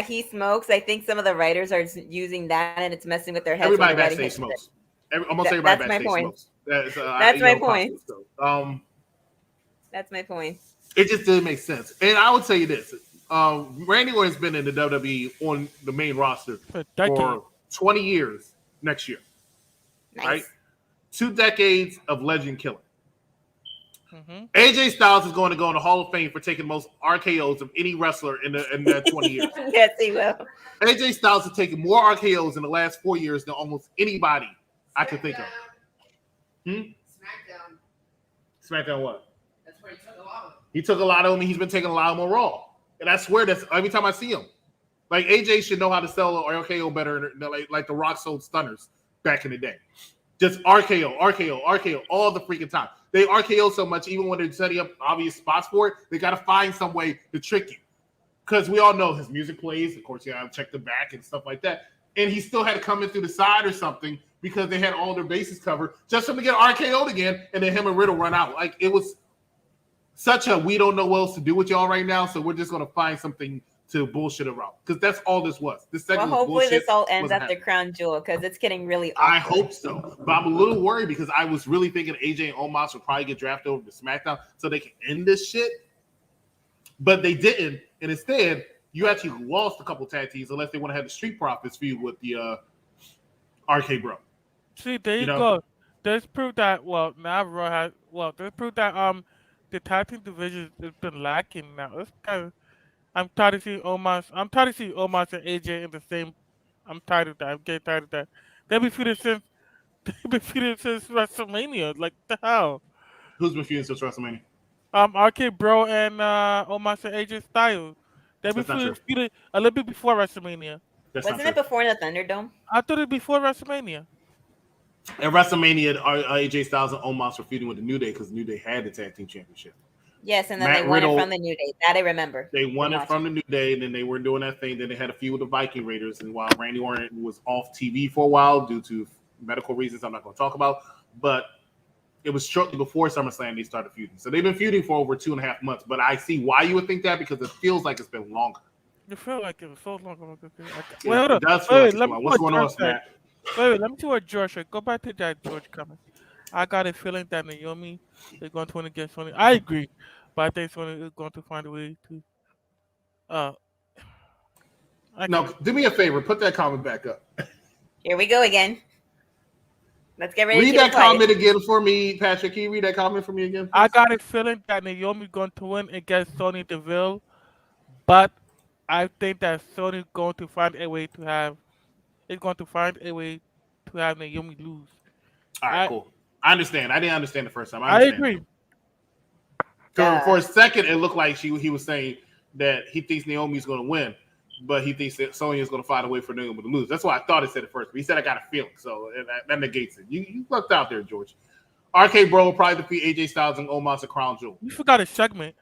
he smokes, I think some of the writers are using that, and it's messing with their heads. Everybody backstage smokes. Almost everybody backstage smokes. That's my point. That's my point. It just didn't make sense. And I would tell you this: Randy Orton's been in the WWE on the main roster for 20 years next year. Nice. Right? 2 decades of legend killing. Mm-hmm. AJ Styles is going to go in the Hall of Fame for taking the most RKOs of any wrestler in that 20 years. Yes, he will. AJ Styles has taken more RKOs in the last 4 years than almost anybody I could think of. SmackDown what? That's where he took a lot of them. He took a lot of them, and he's been taking a lot of them on Raw. And I swear that's every time I see him. Like, AJ should know how to sell an RKO better than like The Rock sold stunners back in the day. Just RKO all the freaking time. They RKO so much, even when they're setting up obvious spots for it, they got to find some way to trick you. Because we all know his music plays. Of course, you got to check the back and stuff like that. And he still had to come in through the side or something because they had all their bases covered just for him to get RKO'd again, and then him and Riddle run out. Like, it was such a we don't know what else to do with y'all right now, so we're just going to find something to bullshit around. Because that's all this was. This segment was hopefully this all ends after Crown Jewel, because it's getting really awkward. I hope so. But I'm a little worried because I was really thinking AJ and Omos would probably get drafted over to SmackDown so they can end this shit. But they didn't. And instead, you actually lost a couple tag teams unless they want to have the Street Profits feud with the RK Bro. See, there you go. There's proof that there's proof that the tag team division has been lacking now. It's kind of, I'm tired of seeing Omos. I'm tired of seeing Omos and AJ in the same. I'm tired of that. I'm getting tired of that. They've been feuding since WrestleMania. Like, the hell? Who's been feuding since WrestleMania? RK Bro and Omos and AJ Styles. They've been feuding a little bit before WrestleMania. Wasn't it before the Thunderdome? I thought it before WrestleMania. At WrestleMania, AJ Styles and Omos were feuding with the New Day because the New Day had the tag team championship. Yes, and then they won it from the New Day. That I remember. They won it from the New Day, and then they were doing that thing. Then they had a feud with the Viking Raiders, and while Randy Orton was off TV for a while due to medical reasons I'm not going to talk about, but it was shortly before SummerSlam they started feuding. So they've been feuding for over 2.5 months, but I see why you would think that because it feels like it's been longer. You feel like it was so long. What's going on, Matt? Wait, let me see what George said. Go back to that George comment. I got a feeling that Naomi is going to win against Sony. I agree, but I think Sony is going to find a way to. No, do me a favor. Put that comment back up. Here we go again. Let's get ready. Read that comment again for me, Patrick. Can you read that comment for me again, please? I got a feeling that Naomi is going to win against Sonya Deville, but I think that Sony is going to find a way to have. It's going to find a way to have Naomi lose. All right, cool. I understand. I didn't understand the first time. I agree. For a second, it looked like he was saying that he thinks Naomi's going to win, but he thinks that Sonya's going to find a way for Naomi to lose. That's why I thought it said it first. But he said I got a feeling, so that negates it. You lucked out there, George. RK Bro will probably defeat AJ Styles and Omos at Crown Jewel. You forgot a segment.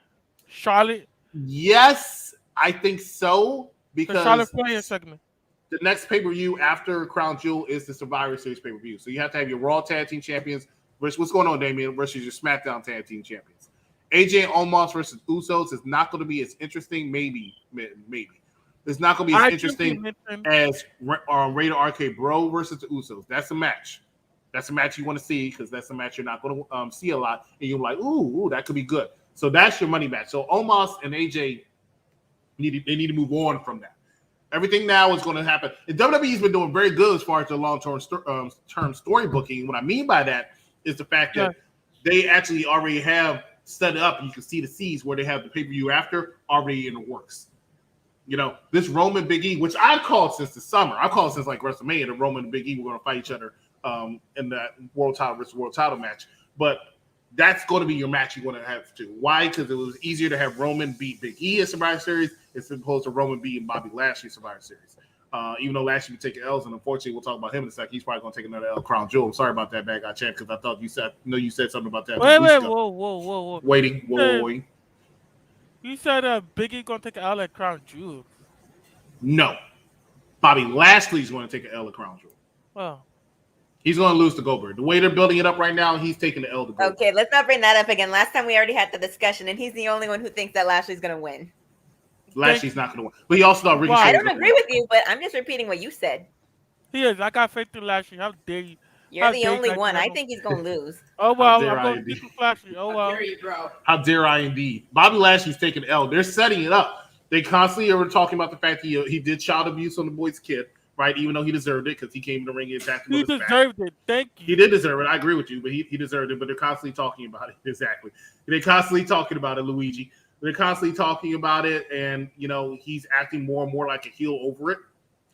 Charlotte. Yes, I think so because the Charlotte Flair segment. The next pay-per-view after Crown Jewel is the Survivor Series pay-per-view. So you have to have your Raw Tag Team Champions versus what's going on, Damian, versus your SmackDown Tag Team Champions. AJ and Omos versus Usos is not going to be as interesting. Maybe. It's not going to be as interesting as Rated RK Bro versus the Usos. That's a match. That's a match you want to see because that's a match you're not going to see a lot. And you're like, ooh, that could be good. So that's your money match. So Omos and AJ, need to move on from that. Everything now is going to happen. And WWE's been doing very good as far as the long-term story booking. What I mean by that is the fact that they actually already have set up, and you can see the C's where they have the pay-per-view after already in the works. You know, this Roman Big E, which I've called since the summer. I've called since like WrestleMania, the Roman and Big E were going to fight each other in that world title versus world title match. But that's going to be your match you want to have to. Why? Because it was easier to have Roman beat Big E at Survivor Series as opposed to Roman beating Bobby Lashley at Survivor Series. Even though Lashley would take L's, and unfortunately we'll talk about him in a second. He's probably going to take another L Crown Jewel. I'm sorry about that, bad guy champ, because I thought you said something about that. Wait, whoa. Waiting. You said Big E going to take an L at Crown Jewel. No. Bobby Lashley's going to take an L at Crown Jewel. Oh. He's going to lose to Goldberg. The way they're building it up right now, he's taking the L to Goldberg. Okay, let's not bring that up again. Last time we already had the discussion, and he's the only one who thinks that Lashley's going to win. Lashley's not going to win. But he also thought Ricochet. I don't agree with you, but I'm just repeating what you said. He is. I got faith in Lashley. How dare you? You're the only one. I think he's going to lose. Oh, well. I'm going to keep Lashley. Oh, well. How dare you, bro? How dare I indeed? Bobby Lashley's taking the L. They're setting it up. They constantly were talking about the fact that he did child abuse on the boy's kid. Right, even though he deserved it because he came in the ring and attacked him. He deserved it. Thank you. He did deserve it. I agree with you, but he deserved it. But they're constantly talking about it. Exactly. They're constantly talking about it, Luigi. They're constantly talking about it, and he's acting more and more like a heel over it,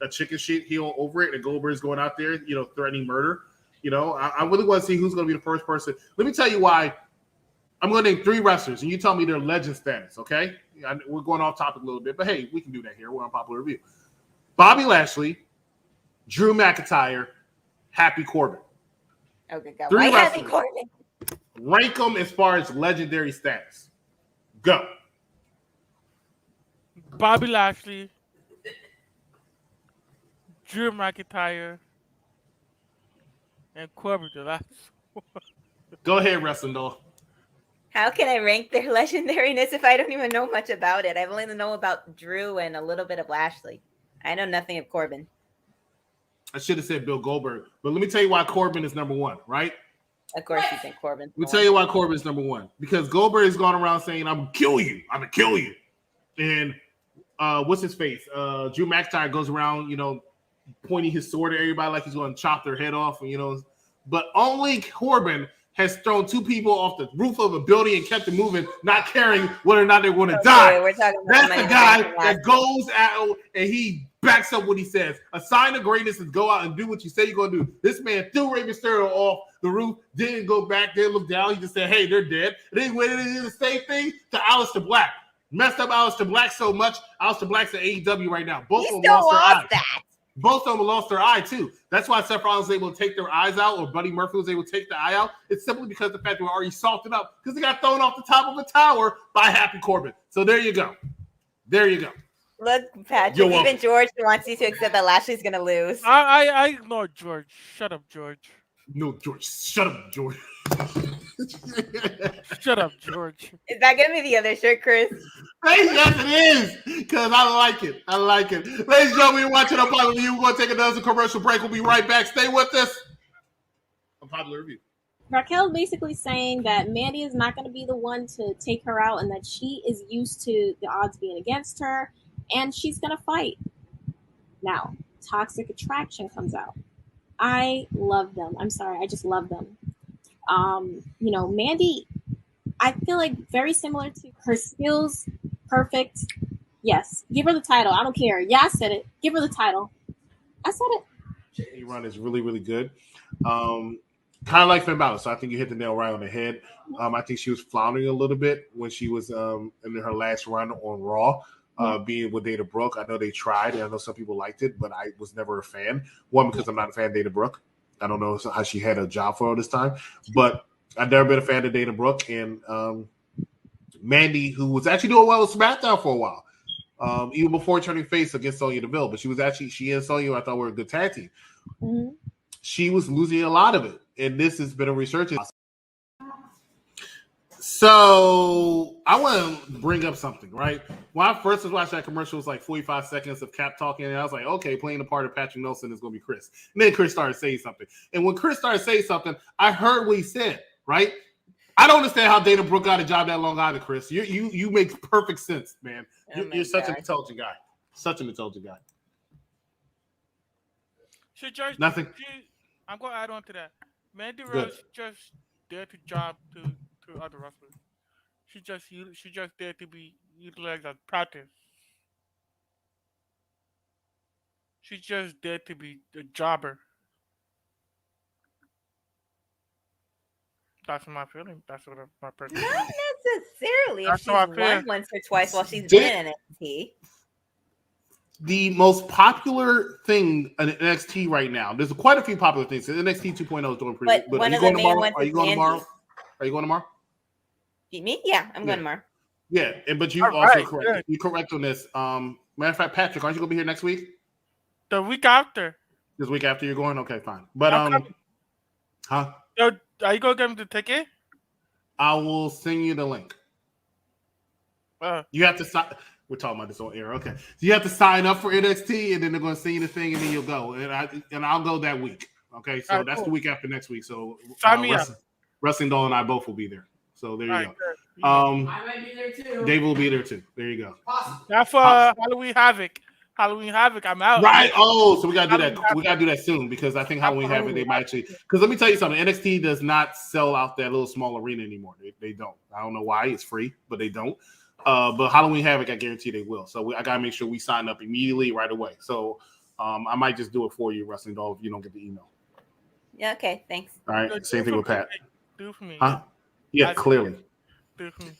a chicken shit heel over it. And Goldberg's going out there, threatening murder. I really want to see who's going to be the first person. Let me tell you why. I'm going to name 3 wrestlers, and you tell me their legend status. Okay, we're going off topic a little bit, but hey, we can do that here. We're on Popular Review. Bobby Lashley, Drew McIntyre, Happy Corbin. Okay, go. 3 Why wrestlers. Happy Corbin? Rank them as far as legendary status. Go. Bobby Lashley, Drew McIntyre, and Corbin. The last one. Go ahead, Wrestling Doll. How can I rank their legendariness if I don't even know much about it? I only know about Drew and a little bit of Lashley. I know nothing of Corbin. I should have said Bill Goldberg, but let me tell you why Corbin is number 1, right? Of course you think Corbin. Let me tell you why Corbin is number 1. Because Goldberg has gone around saying, I'm going to kill you. I'm going to kill you. And what's his face? Drew McIntyre goes around, pointing his sword at everybody like he's going to chop their head off. But only Corbin has thrown 2 people off the roof of a building and kept it moving, not caring whether or not they're going to die. We're talking about That's the guy that goes out and he backs up what he says. A sign of greatness is go out and do what you say you're going to do. This man threw Rey Mysterio off the roof, didn't go back, didn't look down. He just said, hey, they're dead. And then he went and did the same thing to Aleister Black. Messed up Aleister Black so much. Aleister Black's at AEW right now. Both of them lost their eye. Both of them lost their eye, too. That's why Seth Rollins was able to take their eyes out, or Buddy Murphy was able to take the eye out. It's simply because of the fact they were already salted up because they got thrown off the top of a tower by Happy Corbin. So there you go. There you go. Look, Patrick, even George wants you to accept that Lashley's going to lose. I ignore George. Shut up, George. No, George. Shut up, George. Shut up, George. Is that going to be the other shirt, Chris? Hey, yes, it is. Because I like it. I like it. Ladies and gentlemen, you're watching Unpopular Review. We're going to take another commercial break. We'll be right back. Stay with us. Unpopular Review. Raquel's basically saying that Mandy is not going to be the one to take her out and that she is used to the odds being against her and she's going to fight. Now, Toxic Attraction comes out. I love them. I'm sorry. I just love them. Mandy, I feel like very similar to her skills. Perfect. Yes. Give her the title. I don't care. Yeah, I said it. Give her the title. I said it. Jay Run is really, really good. Kind of like Finn Balor. So I think you hit the nail right on the head. I think she was floundering a little bit when she was in her last run on Raw, being with Dana Brooke. I know they tried, and I know some people liked it, but I was never a fan. One, because I'm not a fan of Dana Brooke. I don't know how she had a job for her this time, but I've never been a fan of Dana Brooke. And Mandy, who was actually doing well with SmackDown for a while, even before turning face against Sonya Deville, but she and Sonya, I thought, were a good tag team. Mm-hmm. She was losing a lot of it, and this has been a resurgence. So I want to bring up something, right? When I first was watching that commercial, it was like 45 seconds of Cap talking, and I was like, okay, playing the part of Patrick Nelson is going to be Chris. And then Chris started saying something. And when Chris started saying something, I heard what he said, right? I don't understand how Dana Brooke got a job that long either, Chris. You make perfect sense, man. You're such an intelligent guy. Such an intelligent guy. Nothing. I'm going to add on to that. Mandy Rose just there to job to other wrestlers. She just there to be utilized as practice. She's just there to be a jobber. That's my feeling. That's what my person. Not necessarily. If That's how I she's feel. won once or twice while she's been in NXT. The most popular thing in NXT right now, there's quite a few popular things. NXT 2.0 is doing pretty good. Are you going tomorrow? Are you going tomorrow? Are you going tomorrow? Me? Yeah, I'm going tomorrow. Yeah, but you also correct. Good. You're correct on this. Matter of fact, Patrick, aren't you going to be here next week? The week after. This week after you're going? Okay, fine. But Huh? Yo, are you gonna get him the ticket? I will send you the link. Uh, You have to sign. We're talking about this on air. Okay. So you have to sign up for NXT, and then they're going to send you the thing, and then you'll go. And I'll go that week. Okay. So Alright, that's cool. the week after next week. So Sign me up. Wrestling Doll and I both will be there. So there you Alright, go. I might be there too. Dave will be there too. There you go. That's for Halloween Havoc. Halloween Havoc. I'm out. Right. Oh, so we gotta do Halloween that. We gotta do that soon because I think Halloween Havoc they might actually. Because let me tell you something. NXT does not sell out that little small arena anymore. They don't. I don't know why. It's free, but they don't. But Halloween Havoc, I guarantee they will. So I gotta make sure we sign up immediately right away. So I might just do it for you, Wrestling Doll, if you don't get the email. Yeah, okay, thanks. All right. Same thing with Pat. Do for me. Huh? Yeah, clearly. Do for me.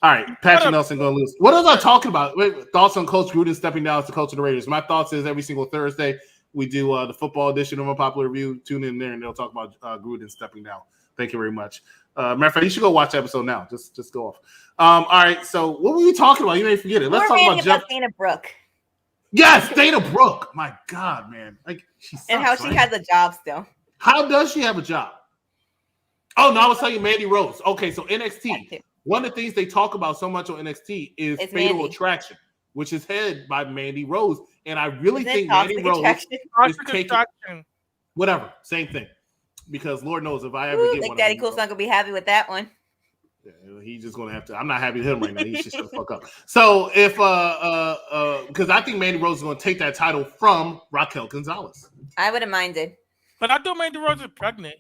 All right, Patrick Nelson going to lose. What was I talking about? Wait, thoughts on Coach Gruden stepping down as the coach of the Raiders? My thoughts is every single Thursday we do the football edition of Unpopular Review. Tune in there and they'll talk about Gruden stepping down. Thank you very much. Matter of fact, you should go watch the episode now. Just go off. All right, so what were we talking about? You may forget it. Let's talk about Jeff. Dana Brooke. Yes, Dana Brooke. My God, man. Like she sucks, And how she has a job still. How does she have a job? Oh, no, I was telling you Mandy Rose. Okay, so NXT. One of the things they talk about so much on NXT is It's Fatal Mandy. Attraction, which is headed by Mandy Rose. And I really Isn't it think Mandy Toxic Rose Attraction? is Toxic taking Attraction. whatever, same thing. Because Lord knows if I ever Ooh, get like one Daddy of Cool's them, not gonna be happy with that one. he's just gonna have to. I'm not happy with him right now. He's just gonna fuck up. So if because I think Mandy Rose is gonna take that title from Raquel Gonzalez. I would have minded. But I thought Mandy Rose is pregnant.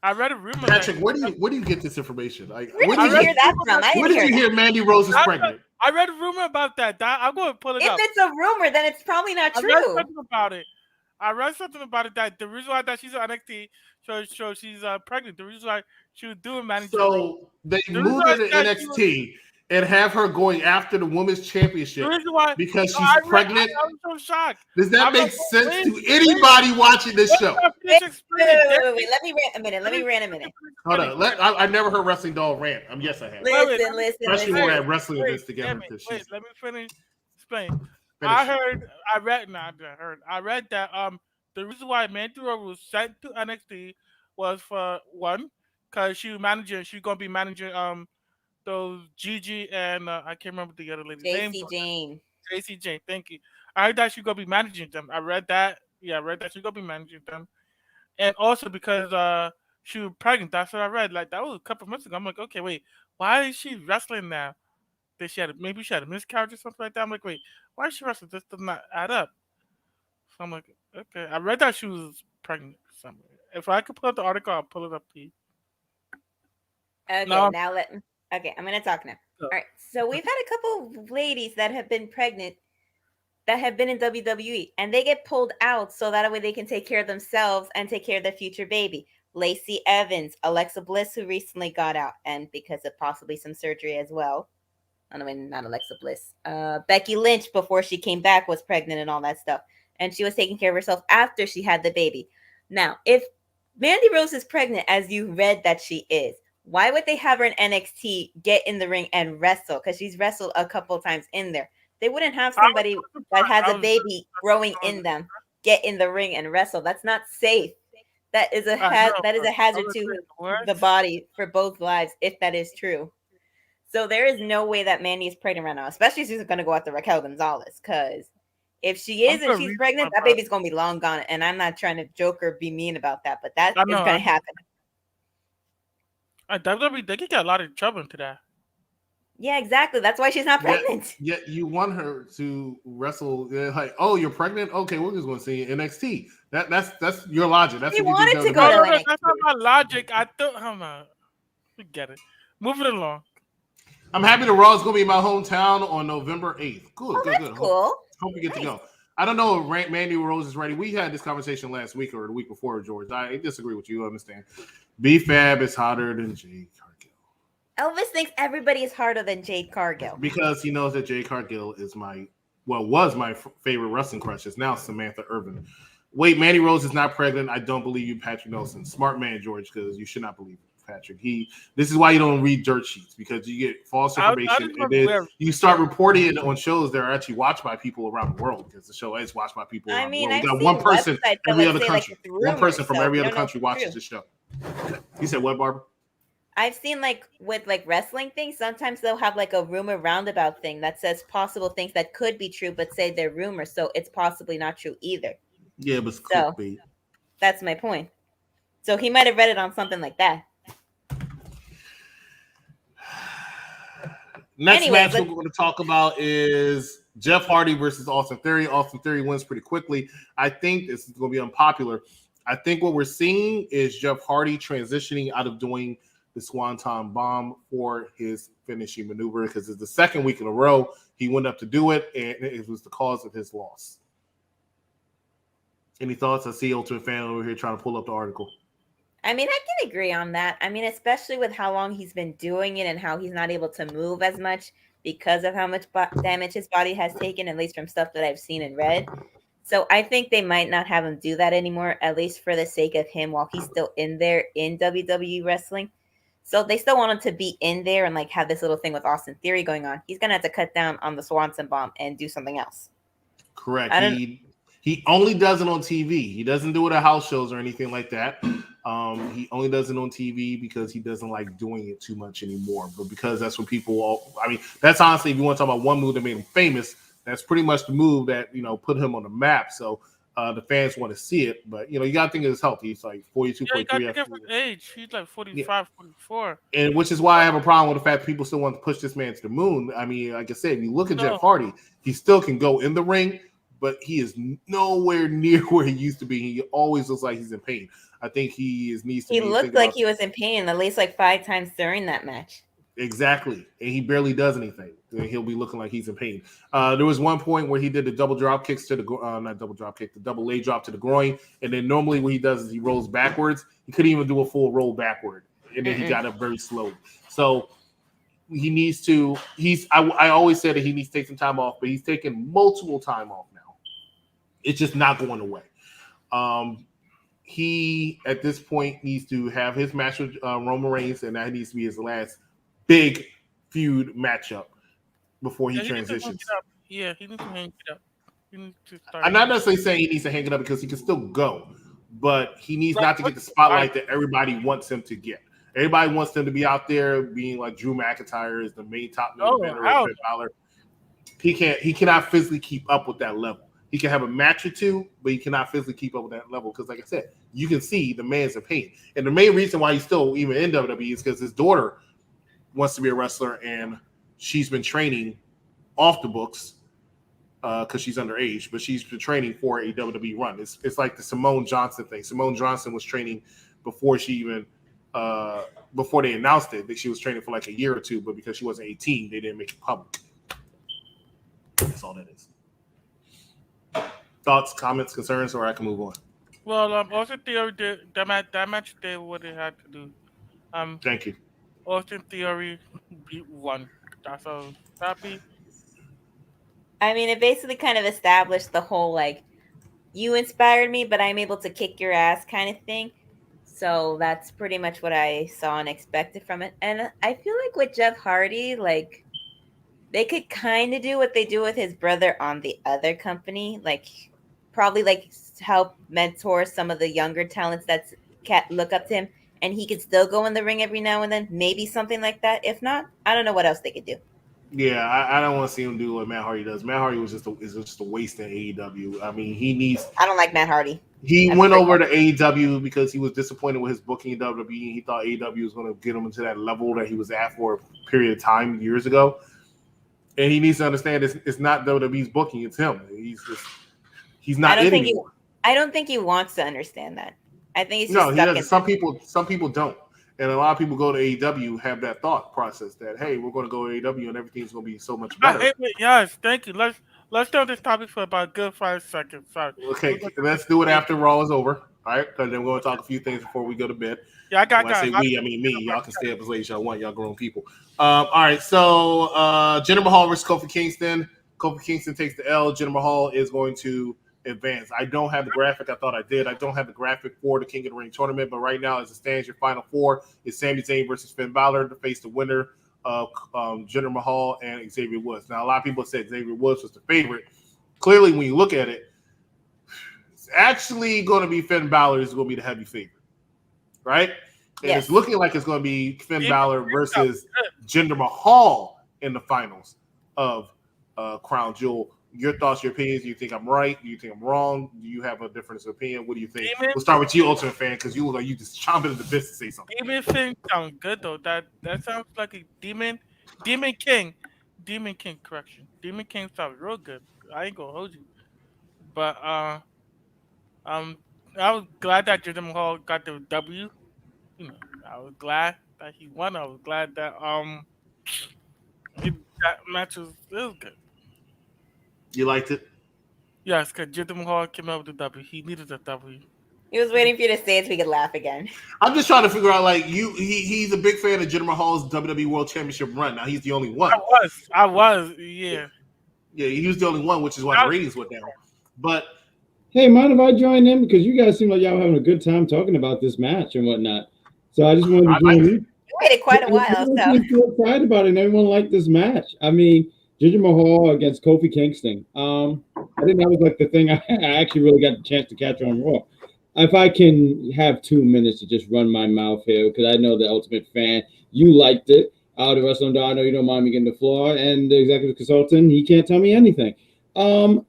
I read a rumor. Patrick, where do you get this information? Like, Where did did you hear that from? I Where didn't did you hear hear Mandy Rose is pregnant? I read a rumor about that. I'm going to pull it that. up. If it's a rumor, then it's probably not I true. read something about it. That the reason why that she's on NXT, so she's pregnant. The reason why she was doing management. So they moved her to NXT and have her going after the women's championship because she's pregnant. I was so shocked. Does that make sense to anybody watching this show? Wait, let me rant a minute. Hold on. I never heard Wrestling Doll rant. Yes, I have. Listen. Especially when we're at wrestling events together. Let me finish. Explain. I read that the reason why Mandy Rose was sent to NXT was for one, because she's gonna be managing those Gigi and I can't remember the other lady's name. JC Jane, thank you. I heard that she's gonna be managing them. I read that. Yeah, I read that she's gonna be managing them. And also because she was pregnant, that's what I read. Like that was a couple of months ago. I'm like, okay, wait, why is she wrestling now? Maybe she had a miscarriage or something like that. I'm like, wait, why is she wrestling? This does not add up. So I'm like, okay. I read that she was pregnant somewhere. If I could pull up the article, I'll pull it up to you. Okay, Okay, I'm gonna talk now. All right. So we've had a couple of ladies that have been pregnant that have been in WWE and they get pulled out so that way they can take care of themselves and take care of their future baby. Lacey Evans, Alexa Bliss, who recently got out, and because of possibly some surgery as well. I mean, not Alexa Bliss. Becky Lynch, before she came back, was pregnant and all that stuff. And she was taking care of herself after she had the baby. Now, if Mandy Rose is pregnant, as you read that she is, why would they have her in NXT get in the ring and wrestle? Because she's wrestled a couple of times in there. They wouldn't have somebody that has a baby growing in them get in the ring and wrestle. That's not safe. That is a hazard to the body for both lives if that is true. So there is no way that Mandy is pregnant right now, especially if she's going to go after Raquel Gonzalez. Because if she is and she's pregnant, that baby's going to be long gone. And I'm not trying to joke or be mean about that, but that is going to happen. WWE, they could get a lot of trouble into that. Yeah, exactly. That's why she's not pregnant. Yet you want her to wrestle like, oh, you're pregnant? Okay, we're just going to see NXT. That's your logic. That's you what wanted you to go to NXT. That's not my logic. I thought, forget it. Move it along. I'm happy the Raw is going to be in my hometown on November 8th. Good. Cool. Hope we get to go. I don't know if Mandy Rose is ready. We had this conversation last week or the week before, George. I disagree with you. I understand. B-Fab is hotter than Jade Cargill. Elvis thinks everybody is harder than Jade Cargill. Because he knows that Jade Cargill is was my favorite wrestling crush. It's now Samantha Irvin. Wait, Mandy Rose is not pregnant. I don't believe you, Patrick Nelson. Smart man, George, because you should not believe Patrick. This is why you don't read dirt sheets, because you get false information and then you start reporting it on shows that are actually watched by people around the world, because the show is watched by people around the world. I've We got seen one person websites that, every like, other say, country. like, it's rumors, one person from so every we other don't know country if it's watches true. the show. You said what, Barbara? I've seen, like, with like wrestling things, sometimes they'll have like a rumor roundabout thing that says possible things that could be true, but say they're rumors, so it's possibly not true either. Yeah, but it's So clickbait. that's my point. So he might have read it on something like that. Next match we're going to talk about is Jeff Hardy versus Austin Theory. Austin Theory wins pretty quickly. I think this is going to be unpopular. I think what we're seeing is Jeff Hardy transitioning out of doing the Swanton Bomb for his finishing maneuver, because it's the second week in a row he went up to do it, and it was the cause of his loss. Any thoughts? I see Ultimate Fan over here trying to pull up the article. I mean, I can agree on that. I mean, especially with how long he's been doing it and how he's not able to move as much because of how much damage his body has taken, at least from stuff that I've seen and read. So I think they might not have him do that anymore, at least for the sake of him while he's still in there in WWE wrestling. So they still want him to be in there and like have this little thing with Austin Theory going on. He's going to have to cut down on the Swanson Bomb and do something else. Correct. He only does it on TV. He doesn't do it at house shows or anything like that. He only does it on TV because he doesn't like doing it too much anymore. But because that's what that's honestly, if you want to talk about one move that made him famous, that's pretty much the move that, put him on the map. So the fans want to see it. But, you got to think of his health. He's like 42, 43. Yeah, age. He's like 45, 44. And which is why I have a problem with the fact that people still want to push this man to the moon. I mean, like I said, if you look at Jeff Hardy, he still can go in the ring, but he is nowhere near where he used to be. He always looks like he's in pain. I think he needs to. He looked like he was in pain at least like 5 times during that match. Exactly, and he barely does anything. He'll be looking like he's in pain. There was one point where he did the double drop kicks to the not double drop kick, the double leg drop to the groin, and then normally what he does is he rolls backwards. He couldn't even do a full roll backward, and then he got up very slowly. So he needs to. I always said that he needs to take some time off, but he's taking multiple time off now. It's just not going away. He at this point needs to have his match with Roman Reigns, and that needs to be his last big feud matchup before he transitions. He needs to hang it up. I'm not necessarily saying he needs to hang it up because he can still go, but he needs not to get the spotlight that everybody wants him to get. Everybody wants him to be out there being like Drew McIntyre is the main top eventer with Balor. He cannot physically keep up with that level. He can have a match or two, but he cannot physically keep up with that level because, like I said, you can see the man's in pain. And the main reason why he's still even in WWE is because his daughter wants to be a wrestler, and she's been training off the books because she's underage, but she's been training for a WWE run. It's like the Simone Johnson thing. Simone Johnson was training before she even before they announced it. That she was training for like a year or two, but because she wasn't 18, they didn't make it public. That's all that is. Thoughts, comments, concerns, or I can move on. Well, Austin Theory did that match did what it had to do. Thank you. Austin Theory won. That's all. Happy. I mean, it basically kind of established the whole like, you inspired me, but I'm able to kick your ass kind of thing. So that's pretty much what I saw and expected from it. And I feel like with Jeff Hardy, like, they could kind of do what they do with his brother on the other company, like probably like help mentor some of the younger talents that look up to him, and he could still go in the ring every now and then, maybe something like that. If not, I don't know what else they could do. Yeah, I don't want to see him do what Matt Hardy does. Matt Hardy is just a waste in AEW. I mean, I don't like Matt Hardy. He went over to AEW because he was disappointed with his booking in WWE. He thought AEW was going to get him into that level that he was at for a period of time years ago. And he needs to understand it's not WWE's booking; it's him. He's not in anymore. I don't think he wants to understand that. I think he's just stuck in. Some people don't, and a lot of people go to AEW have that thought process that hey, we're going to go to AEW and everything's going to be so much better. Yes, thank you. Let's stay on this topic for about a good 5 seconds. Sorry. Okay, let's do it after Raw is over. All right, because then we're going to talk a few things before we go to bed. Yeah, I mean me. Y'all can stay up as late as y'all want. Y'all grown people. All right, so Jinder Mahal versus Kofi Kingston. Kofi Kingston takes the L. Jinder Mahal is going to advance. I don't have the graphic. I thought I did. I don't have the graphic for the King of the Ring tournament, but right now, as it stands, your final four is Sami Zayn versus Finn Balor to face the winner of Jinder Mahal and Xavier Woods. Now, a lot of people said Xavier Woods was the favorite. Clearly, when you look at it, it's actually going to be Finn Balor is going to be the heavy favorite, right? And it's looking like it's going to be Finn Balor versus Jinder Mahal in the finals of Crown Jewel. Your thoughts, your opinions. Do you think I'm right? Do you think I'm wrong? Do you have a difference of opinion? What do you think? We'll start with you, Ultimate Fan, because you look like you just chomping at the bit to say something. Demon King sounds good though. That sounds like a Demon King. Demon King, correction. Demon King sounds real good. I ain't gonna hold you. But I was glad that Jinder Mahal got the W. You know, I was glad that he won. I was glad that that match was good. You liked it? Yes, because Jinder Mahal came out with the W. He needed a W. He was waiting for you to say it so we could laugh again. I'm just trying to figure out, like, he's a big fan of Jinder Mahal's WWE World Championship run. Now, he's the only one. I was, yeah. Yeah, he was the only one, which is why the ratings went down. But hey, mind if I join in? Because you guys seem like y'all having a good time talking about this match and whatnot. So I just wanted to join in. You waited quite a while, so. I'm so excited about it, and everyone liked this match. I mean, Jinder Mahal against Kofi Kingston. I think that was like the thing I actually really got the chance to catch on Raw. If I can have 2 minutes to just run my mouth here, because I know the Ultimate Fan, you liked it. The Wrestling Dog, I know you don't mind me getting the floor, and the executive consultant, he can't tell me anything.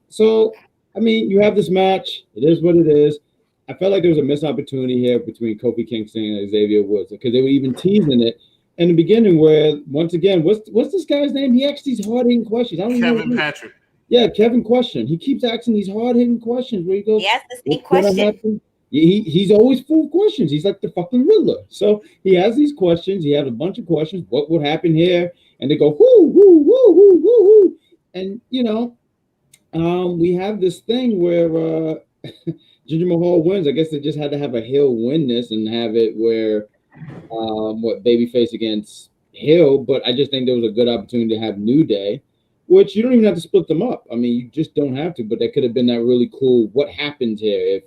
So, I mean, you have this match. It is what it is. I felt like there was a missed opportunity here between Kofi Kingston and Xavier Woods, because they were even teasing it in the beginning where, once again, what's this guy's name? He asks these hard-hitting questions. I don't Kevin Patrick. Yeah, Kevin Question. He keeps asking these hard-hitting questions where he goes, he asked the same question. He's always full of questions. He's like the fucking Riddler. So he has these questions. He has a bunch of questions. What would happen here? And they go, whoo, whoo, whoo, whoo, whoo, whoo. And, you know, we have this thing where Jinder Mahal wins. I guess they just had to have a heel win this and have it where babyface against heel. But I just think there was a good opportunity to have New Day, which you don't even have to split them up. I mean, you just don't have to. But that could have been that really cool. What happens here if,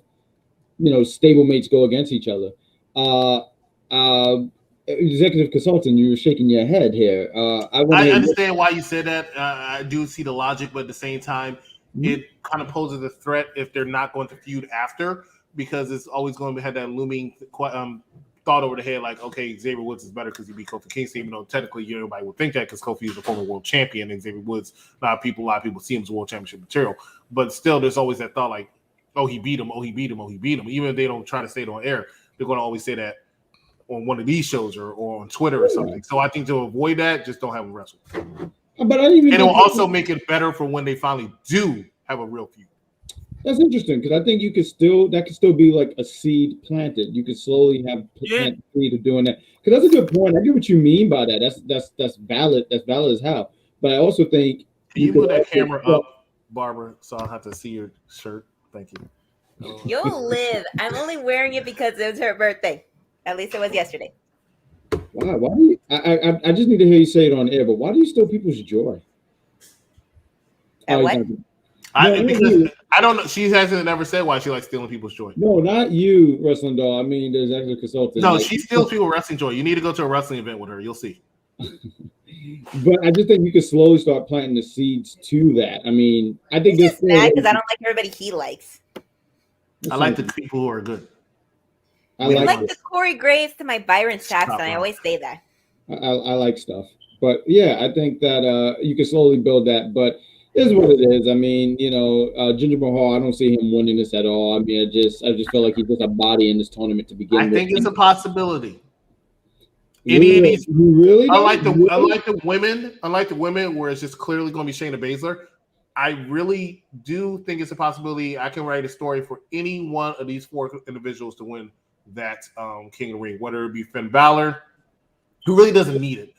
you know, stablemates go against each other? Executive consultant, you were shaking your head here. I understand why you said that. I do see the logic, but at the same time, it kind of poses a threat if they're not going to feud after, because it's always going to have that looming thought over the head, like, okay, Xavier Woods is better because he beat Kofi Kingston, even though technically everybody would think that because Kofi is the former world champion and Xavier Woods, a lot of people see him as world championship material. But still, there's always that thought, like, oh, he beat him, oh, he beat him, oh, he beat him. Even if they don't try to say it on air, they're going to always say that on one of these shows or on Twitter or something. So I think to avoid that, just don't have them wrestle. But and it will also make it better for when they finally do have a real feud. That's interesting, because I think that could still be like a seed planted. You could slowly have plant the seed of doing that. Because that's a good point. I get what you mean by that. That's valid. That's valid as hell. But I also think can you move that camera up, Barbara, so I'll have to see your shirt. Thank you. You'll live. I'm only wearing it because it was her birthday. At least it was yesterday. Why do you? I just need to hear you say it on air. But why do you steal people's joy? What? Because I don't know. She hasn't ever said why she likes stealing people's joy. No, not you, Wrestling Doll. I mean, there's actually a consultant. No, she steals people wrestling joy. You need to go to a wrestling event with her. You'll see. But I just think you could slowly start planting the seeds to that. I mean, I think it's just mad because I don't like everybody he likes. I like the people who are good. I like the Corey Graves to my Byron Saxton. I always say that. I like stuff. But yeah, I think that you can slowly build that. But it is what it is. I mean, you know, Jinder Mahal, I don't see him winning this at all. I mean, I just feel like he's just a body in this tournament to begin with. I think it's a possibility. Any of these, really? Unlike the women, where it's just clearly going to be Shayna Basler. I really do think it's a possibility. I can write a story for any one of these 4 individuals to win that King of the Ring, whether it be Finn Balor, who really doesn't need it,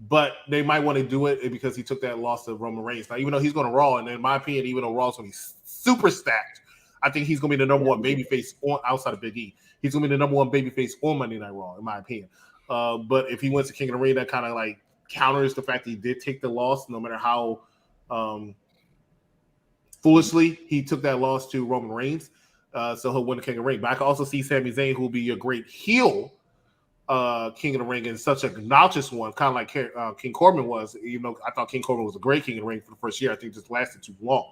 but they might want to do it because he took that loss to Roman Reigns. Now, even though he's going to Raw, and in my opinion, even though Raw's going to be super stacked, I think he's going to be the number one babyface outside of Big E. He's going to be the number one babyface on Monday Night Raw, in my opinion. But if he wins the King of the Ring, that kind of like counters the fact that he did take the loss, no matter how Foolishly, he took that loss to Roman Reigns, so he'll win the King of the Ring. But I can also see Sami Zayn, who will be a great heel King of the Ring, and such an obnoxious one, kind of like King Corbin was. Even though I thought King Corbin was a great King of the Ring for the first year, I think it just lasted too long.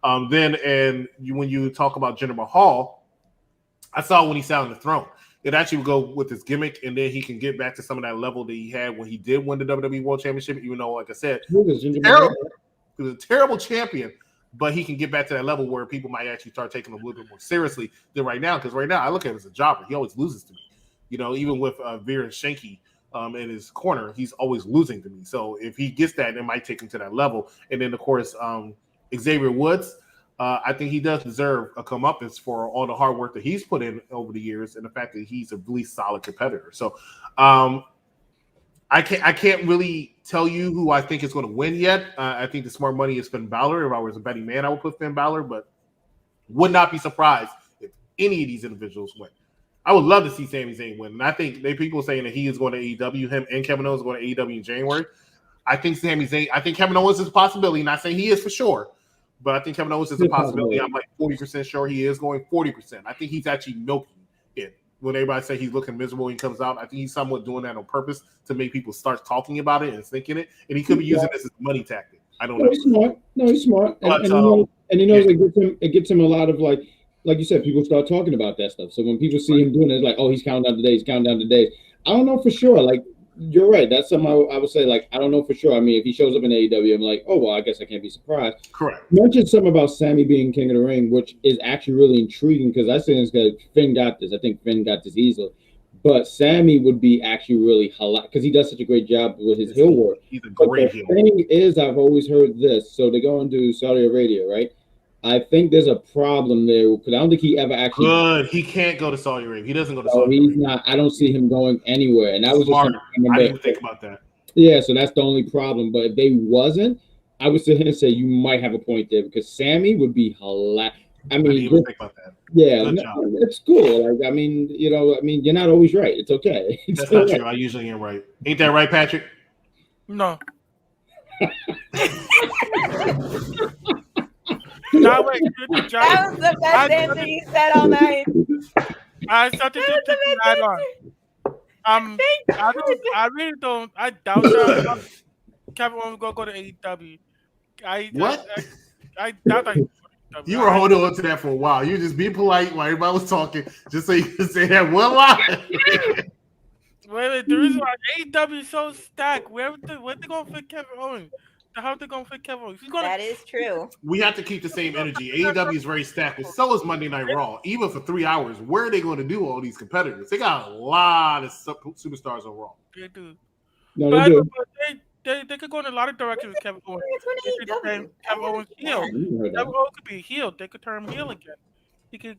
When you talk about Jinder Mahal, I saw when he sat on the throne. It actually would go with his gimmick, and then he can get back to some of that level that he had when he did win the WWE World Championship. Even though, like I said, he was a terrible champion, but he can get back to that level where people might actually start taking him a little bit more seriously than right now. Because right now, I look at him as a jobber. He always loses to me. Even with Veer and Shanky in his corner, he's always losing to me. So if he gets that, it might take him to that level. And then, of course, Xavier Woods, I think he does deserve a comeuppance for all the hard work that he's put in over the years, and the fact that he's a really solid competitor. So I can't really tell you who I think is going to win yet. I think the smart money is Finn Balor. If I was a betting man, I would put Finn Balor, but would not be surprised if any of these individuals win. I would love to see Sami Zayn win. And I think people saying that he is going to AEW, him and Kevin Owens are going to AEW in January. I think Kevin Owens is a possibility. Not saying he is for sure, but I think Kevin Owens is a possibility. I'm like 40% sure he is going 40%. I think he's actually milking it. When everybody say he's looking miserable when he comes out, I think he's somewhat doing that on purpose to make people start talking about it and thinking it. And he could be using this as a money tactic. I don't know. He's smart. But, and he knows it gets him a lot of like you said, people start talking about that stuff. So when people see him doing it, it's like, oh, he's counting down the days. I don't know for sure. Like, you're right. That's something I would say, like, I don't know for sure. I mean, if he shows up in AEW, I'm like, oh, well, I guess I can't be surprised. Correct. You mentioned something about Sammy being King of the Ring, which is actually really intriguing because I think Finn got this. I think Finn got this easily. But Sammy would be actually really because he does such a great job with his heel work. He's a great heel. The thing is, I've always heard this. So they go into Saudi Arabia, right? I think there's a problem there because I don't think he ever actually. Good. He can't go to Saudi Arabia. He doesn't go to Saudi Arabia. He's not. I don't see him going anywhere. And that was smart. I didn't even think about that. Yeah, so that's the only problem. But if they wasn't, I would sit here and say you might have a point there because Sammy would be hilarious. I mean, I didn't even think about that. Yeah, it's cool. Like, I mean, you're not always right. It's okay. That's not true. I usually am right. Ain't that right, Patrick? No. No, wait, that was the best answer you said all night. I started to add on. I really don't. I doubt that Kevin Owens will go to AEW. I doubt that. You were holding on to that for a while. You were just being polite while everybody was talking, just so you could say that one line. Wait. The reason why AEW is so stacked, where they going to fit Kevin Owens? How they going to fit Kevin Owens? That is true. We have to keep the same energy. AEW is very stacked, but so is Monday Night Raw. Even for 3 hours, where are they going to do all these competitors? They got a lot of superstars on Raw. They do. No, they do. They could go in a lot of directions with Kevin Owens. Kevin Owens heel. Kevin Owens could be healed. They could turn him heel again. He could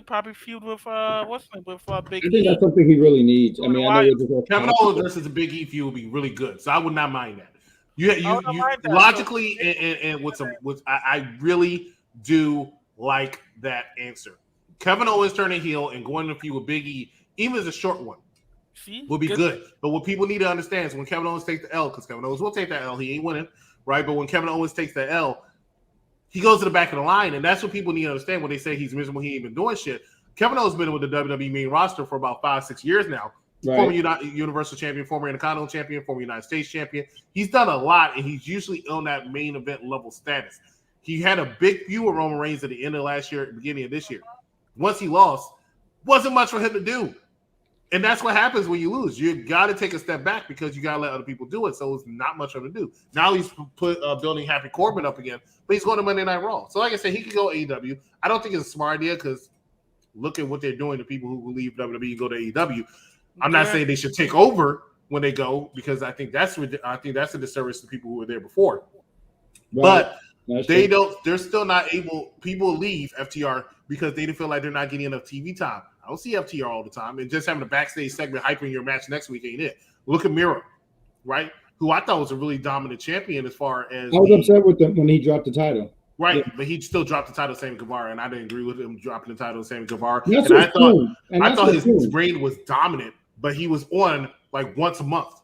probably feud with Big E. I think that's something he really needs. I mean, I know Kevin Owens versus a Big E feud would be really good. So I would not mind that. You logically I really do like that answer. Kevin Owens turning heel and going to feud with Big E, even as a short one, will be good. But what people need to understand is when Kevin Owens takes the L, because Kevin Owens will take that L, he ain't winning, right? But when Kevin Owens takes the L, he goes to the back of the line, and that's what people need to understand when they say he's miserable, he ain't been doing shit. Kevin Owens has been with the WWE main roster for about 5-6 years now. Right. Former Universal Champion, former Intercontinental Champion, former United States Champion. He's done a lot, and he's usually on that main event level status. He had a big feud with Roman Reigns at the end of last year, at the beginning of this year. Once he lost, wasn't much for him to do. And that's what happens when you lose. You got to take a step back because you got to let other people do it. So it's not much for him to do. Now he's building Happy Corbin up again, but he's going to Monday Night Raw. So like I said, he could go AEW. I don't think it's a smart idea because look at what they're doing to people who leave WWE and go to AEW. I'm not saying they should take over when they go because I think that's a disservice to people who were there before. Right. But they're still not able. People leave FTR because they feel like they're not getting enough TV time. I don't see FTR all the time, and just having a backstage segment hyping your match next week ain't it. Look at Miro, right? Who I thought was a really dominant champion as far as I was upset with him when he dropped the title. Right, yeah. But he still dropped the title, Sammy Guevara, and I didn't agree with him dropping the title, Sammy Guevara. I thought his reign was dominant, but he was on like once a month.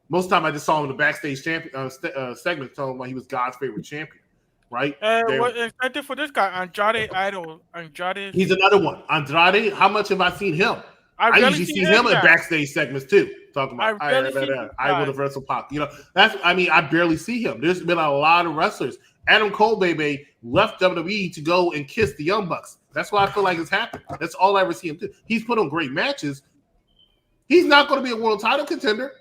Most of the time, I just saw him in the backstage segment telling him like he was God's favorite champion. right? What expected for this guy? Andrade Idol. Andrade. He's another one. Andrade, how much have I seen him? I usually see him in backstage segments too. Talking about I would have wrestled Pac. You know, I barely see him. There's been a lot of wrestlers. Adam Cole, baby, left WWE to go and kiss the Young Bucks. That's why I feel like it's happened. That's all I ever see him do. He's put on great matches. He's not going to be a world title contender.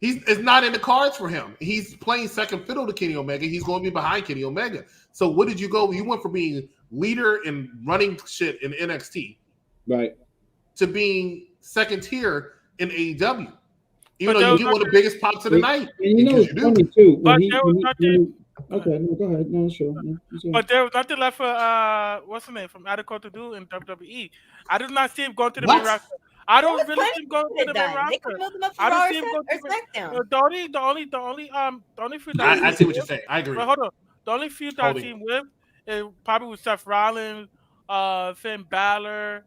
It's not in the cards for him. He's playing second fiddle to Kenny Omega. He's going to be behind Kenny Omega. So what did you go? You went from being leader and running shit in NXT, right, to being second tier in AEW. Even though you get one of the biggest pops of the night. And you know it's funny too. Okay, no, go ahead. No, sure. No, but there was nothing left for what's his name from Adam Cole to do in WWE. I did not see him going to the main roster. I don't really see him going to the main roster. I don't see him going to the only feud. I see what you're saying. I agree. But hold on. The only feud that I see him with is probably with Seth Rollins, Finn Balor.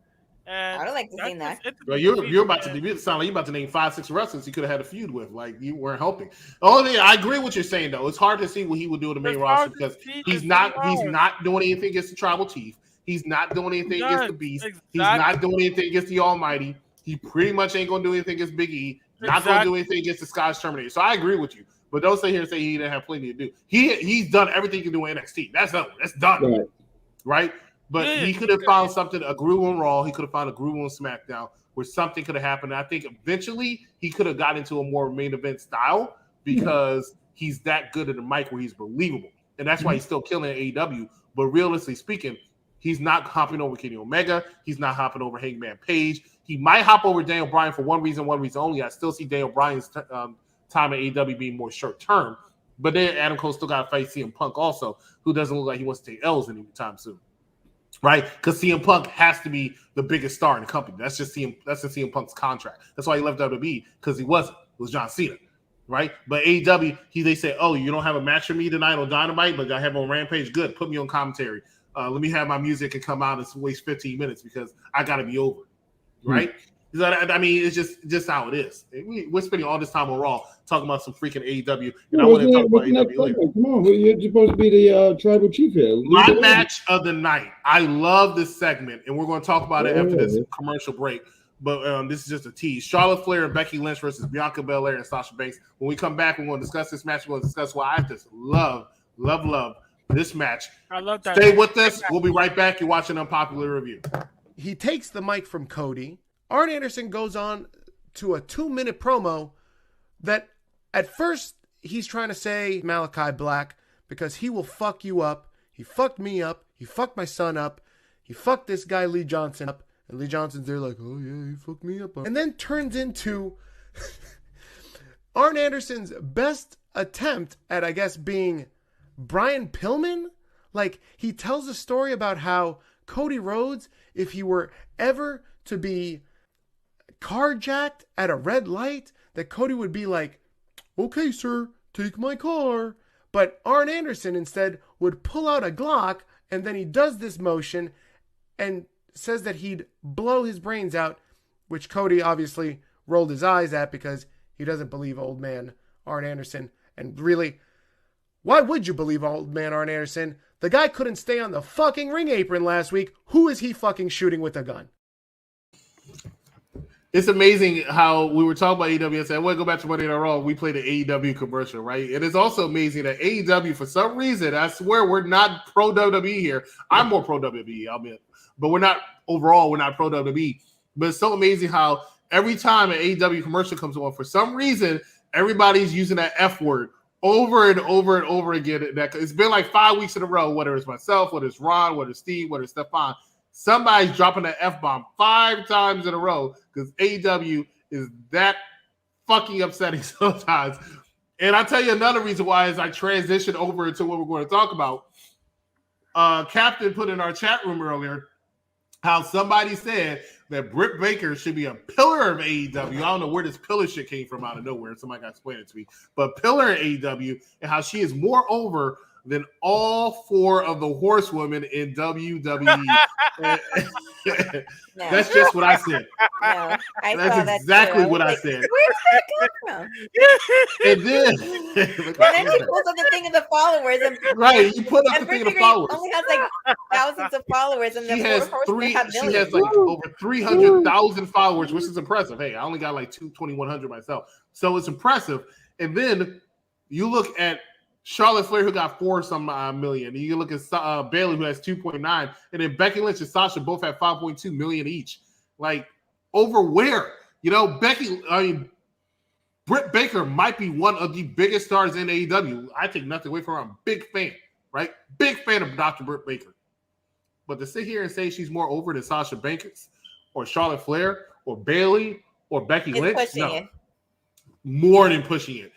And I don't like to see that. Well, you're about to sound like you're about to name 5-6 wrestlers he could have had a feud with. Like you weren't helping. I agree with what you're saying though. It's hard to see what he would do in the main roster because he's not doing anything against the Tribal Chief. He's not doing anything against the Beast. Exactly. He's not doing anything against the Almighty. He pretty much ain't gonna do anything against Big E. Not gonna do anything against the Scottish Terminator. So I agree with you. But don't sit here and say he didn't have plenty to do. He's done everything he can do in NXT. That's done. That's done. Right? But he could have found something, a groove on Raw. He could have found a groove on SmackDown where something could have happened. And I think eventually he could have got into a more main event style because he's that good at the mic where he's believable. And that's why he's still killing AEW. But realistically speaking, he's not hopping over Kenny Omega. He's not hopping over Hangman Page. He might hop over Daniel Bryan for one reason only. I still see Daniel Bryan's time at AEW being more short term. But then Adam Cole still got to fight CM Punk also, who doesn't look like he wants to take L's anytime soon. Right? Because CM Punk has to be the biggest star in the company. That's the CM Punk's contract. That's why he left WWE, because he wasn't. It was John Cena. Right? But AEW, they say, oh, you don't have a match for me tonight on Dynamite, but I have on Rampage. Good. Put me on commentary. Let me have my music and come out and waste 15 minutes because I got to be over. Right? I mean, it's just how it is. We're spending all this time on Raw talking about some freaking AEW, and I want to talk about AEW later. Come on, you're supposed to be the Tribal Chief here. My match of the night. I love this segment, and we're going to talk about it after this commercial break. But this is just a tease. Charlotte Flair and Becky Lynch versus Bianca Belair and Sasha Banks. When we come back, we're going to discuss this match. We're going to discuss why I just love this match. I love that. Stay with us. We'll be right back. You're watching Unpopular Review. He takes the mic from Cody. Arn Anderson goes on to a 2-minute promo that at first he's trying to say Malachi Black because he will fuck you up. He fucked me up. He fucked my son up. He fucked this guy Lee Johnson up. And Lee Johnson's there like, oh yeah, he fucked me up. And then turns into Arn Anderson's best attempt at, I guess, being Brian Pillman. Like, he tells a story about how Cody Rhodes, if he were ever to be carjacked at a red light, that Cody would be like, okay, sir, take my car. But Arn Anderson instead would pull out a Glock, and then he does this motion and says that he'd blow his brains out, which Cody obviously rolled his eyes at because he doesn't believe old man Arn Anderson. And really, why would you believe old man Arn Anderson? The guy couldn't stay on the fucking ring apron last week. Who is he fucking shooting with a gun? It's amazing how we were talking about AEW and said, I want to go back to Monday Night Raw. We played the AEW commercial, right? And it's also amazing that AEW, for some reason, I swear we're not pro WWE here. I'm more pro WWE, I'll admit. But we're not pro WWE. But it's so amazing how every time an AEW commercial comes on, for some reason, everybody's using that F word over and over and over again. It's been like 5 weeks in a row, whether it's myself, whether it's Ron, whether it's Steve, whether it's Stefan. Somebody's dropping that F-bomb 5 times in a row because AEW is that fucking upsetting sometimes. And I'll tell you another reason why as I transition over into what we're going to talk about. Captain put in our chat room earlier how somebody said that Britt Baker should be a pillar of AEW. I don't know where this pillar shit came from out of nowhere. Somebody got to explain it to me. But pillar of AEW and how she is more over than all 4 of the horsewomen in WWE. No. That's just what I said. No, I That's saw that exactly too. what I like, said. Where did that come from? And then, And then she pulls up the thing of the followers, and right, you put up and the thing Britt of Baker followers. only has like thousands of followers, and the She four has horsemen have She millions. has like over 300,000 followers, which is impressive. Hey, I only got like 2,100 myself, so it's impressive. And then you look at Charlotte Flair, who got 4 some million. You look at Bayley, who has 2.9, and then Becky Lynch and Sasha both have 5.2 million each. Like, over where? You know, Britt Baker might be one of the biggest stars in AEW. I take nothing away from her. I'm a big fan, right? Big fan of Dr. Britt Baker. But to sit here and say she's more over than Sasha Banks or Charlotte Flair or Bayley or Becky Lynch, no. More than pushing it.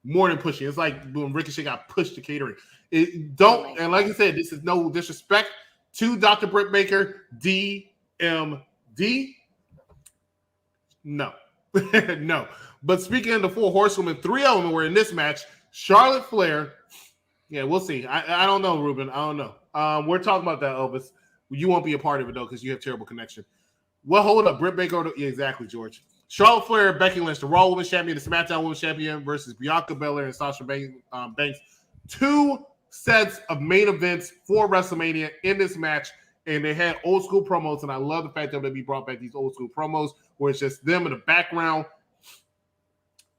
More than pushing. It's like when Ricochet got pushed to catering. And like I said, this is no disrespect to Dr. Britt Baker, DMD. No. No. But speaking of the 4 horsewomen, 3 of them were in this match. Charlotte Flair. Yeah, we'll see. I don't know, Ruben. I don't know. We're talking about that, Elvis. You won't be a part of it, though, because you have terrible connection. Well, hold up. Britt Baker. Yeah, exactly, George. Charlotte Flair, Becky Lynch, the Raw Women's Champion, the SmackDown Women's Champion versus Bianca Belair and Sasha Banks. 2 sets of main events for WrestleMania in this match, and they had old school promos, and I love the fact that WWE brought back these old school promos where it's just them in the background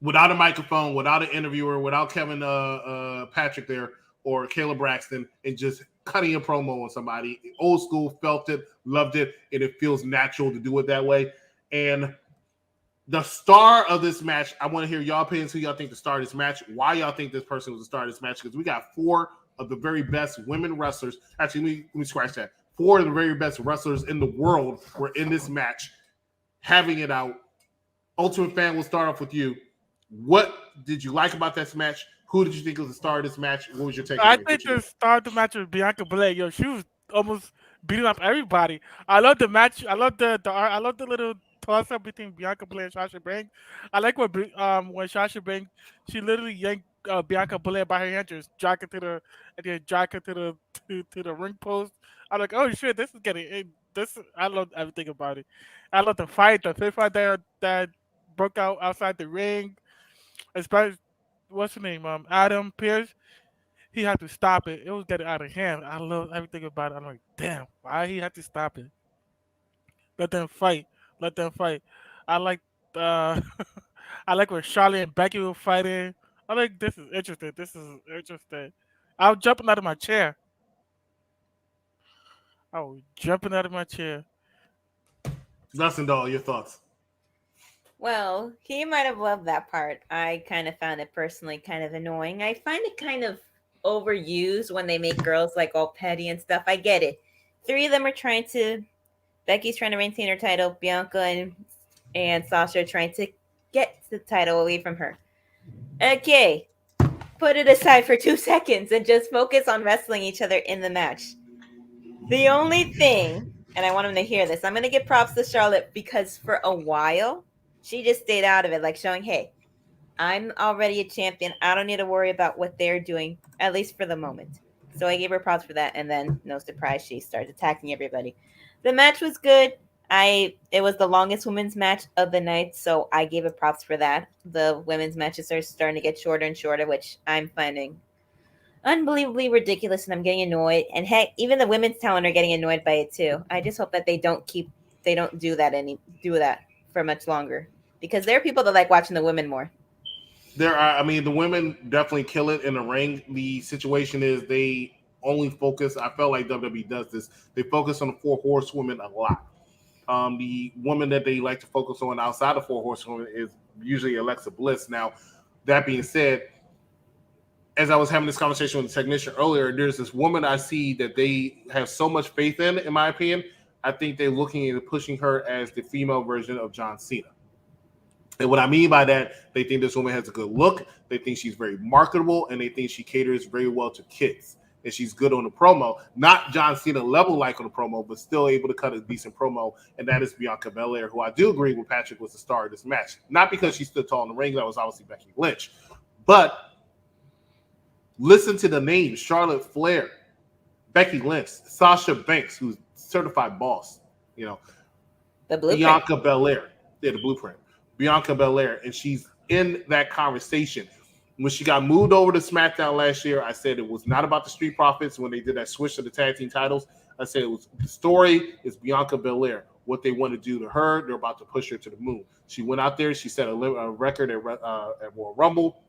without a microphone, without an interviewer, without Kevin Patrick there or Kayla Braxton, and just cutting a promo on somebody. Old school, felt it, loved it, and it feels natural to do it that way. And the star of this match, I want to hear y'all opinions, who y'all think the star of this match, why y'all think this person was the star of this match, because we got 4 of the very best women wrestlers. Actually, let me scratch that. 4 of the very best wrestlers in the world were in this match, having it out. Ultimate Fan, we'll start off with you. What did you like about this match? Who did you think was the star of this match? What was your take? I think the star of the match was Bianca Belair. Yo, she was almost beating up everybody. I love the match. I love I love the little toss up between Bianca Belair and Sasha Banks. I like when Sasha Banks, she literally yanked Bianca Belair by her hand, just drag her to the ring post. I'm like, oh shit, this is getting this. I love everything about it. I love the fight, the fist fight that broke out outside the ring. Especially, what's his name? Adam Pearce. He had to stop it. It was getting out of hand. I love everything about it. I'm like, damn, why he had to stop it? Let them fight. Let them fight. I like I like when Charlotte and Becky were fighting. I like this is interesting. This is interesting. I was jumping out of my chair. Dustin Doll, your thoughts? Well, he might have loved that part. I kind of found it personally kind of annoying. I find it kind of overused when they make girls like all petty and stuff. I get it. 3 of them are Becky's trying to maintain her title. Bianca and Sasha are trying to get the title away from her. Okay. Put it aside for 2 seconds and just focus on wrestling each other in the match. The only thing, and I want them to hear this, I'm going to give props to Charlotte because for a while, she just stayed out of it, like showing, hey, I'm already a champion. I don't need to worry about what they're doing, at least for the moment. So I gave her props for that, and then, no surprise, she started attacking everybody. The match was good. It was the longest women's match of the night, so I gave it props for that. The women's matches are starting to get shorter and shorter, which I'm finding unbelievably ridiculous, and I'm getting annoyed. And heck, even the women's talent are getting annoyed by it too. I just hope that they don't do that for much longer, because there are people that like watching the women more. The women definitely kill it in the ring. The situation is they only focus. I felt like WWE does this. They focus on the 4 horsewomen a lot. The woman that they like to focus on outside of 4 horsewomen is usually Alexa Bliss. Now, that being said, as I was having this conversation with the technician earlier, there's this woman I see that they have so much faith in my opinion. I think they're looking at pushing her as the female version of John Cena. And what I mean by that, they think this woman has a good look, they think she's very marketable, and they think she caters very well to kids. And she's good on the promo. Not John Cena level like on the promo, but still able to cut a decent promo. And that is Bianca Belair, who I do agree with Patrick was the star of this match. Not because she stood tall in the ring, that was obviously Becky Lynch. But Listen to the names: Charlotte Flair, Becky Lynch, Sasha Banks, who's certified boss. You know, The blueprint. Bianca Belair. Yeah, the blueprint. Bianca Belair, and she's in that conversation. When she got moved over to SmackDown last year, I said it was not about the Street Profits when they did that switch to the tag team titles. I said it was the story is Bianca Belair. What they want to do to her, they're about to push her to the moon. She went out there, she set a record at Royal Rumble,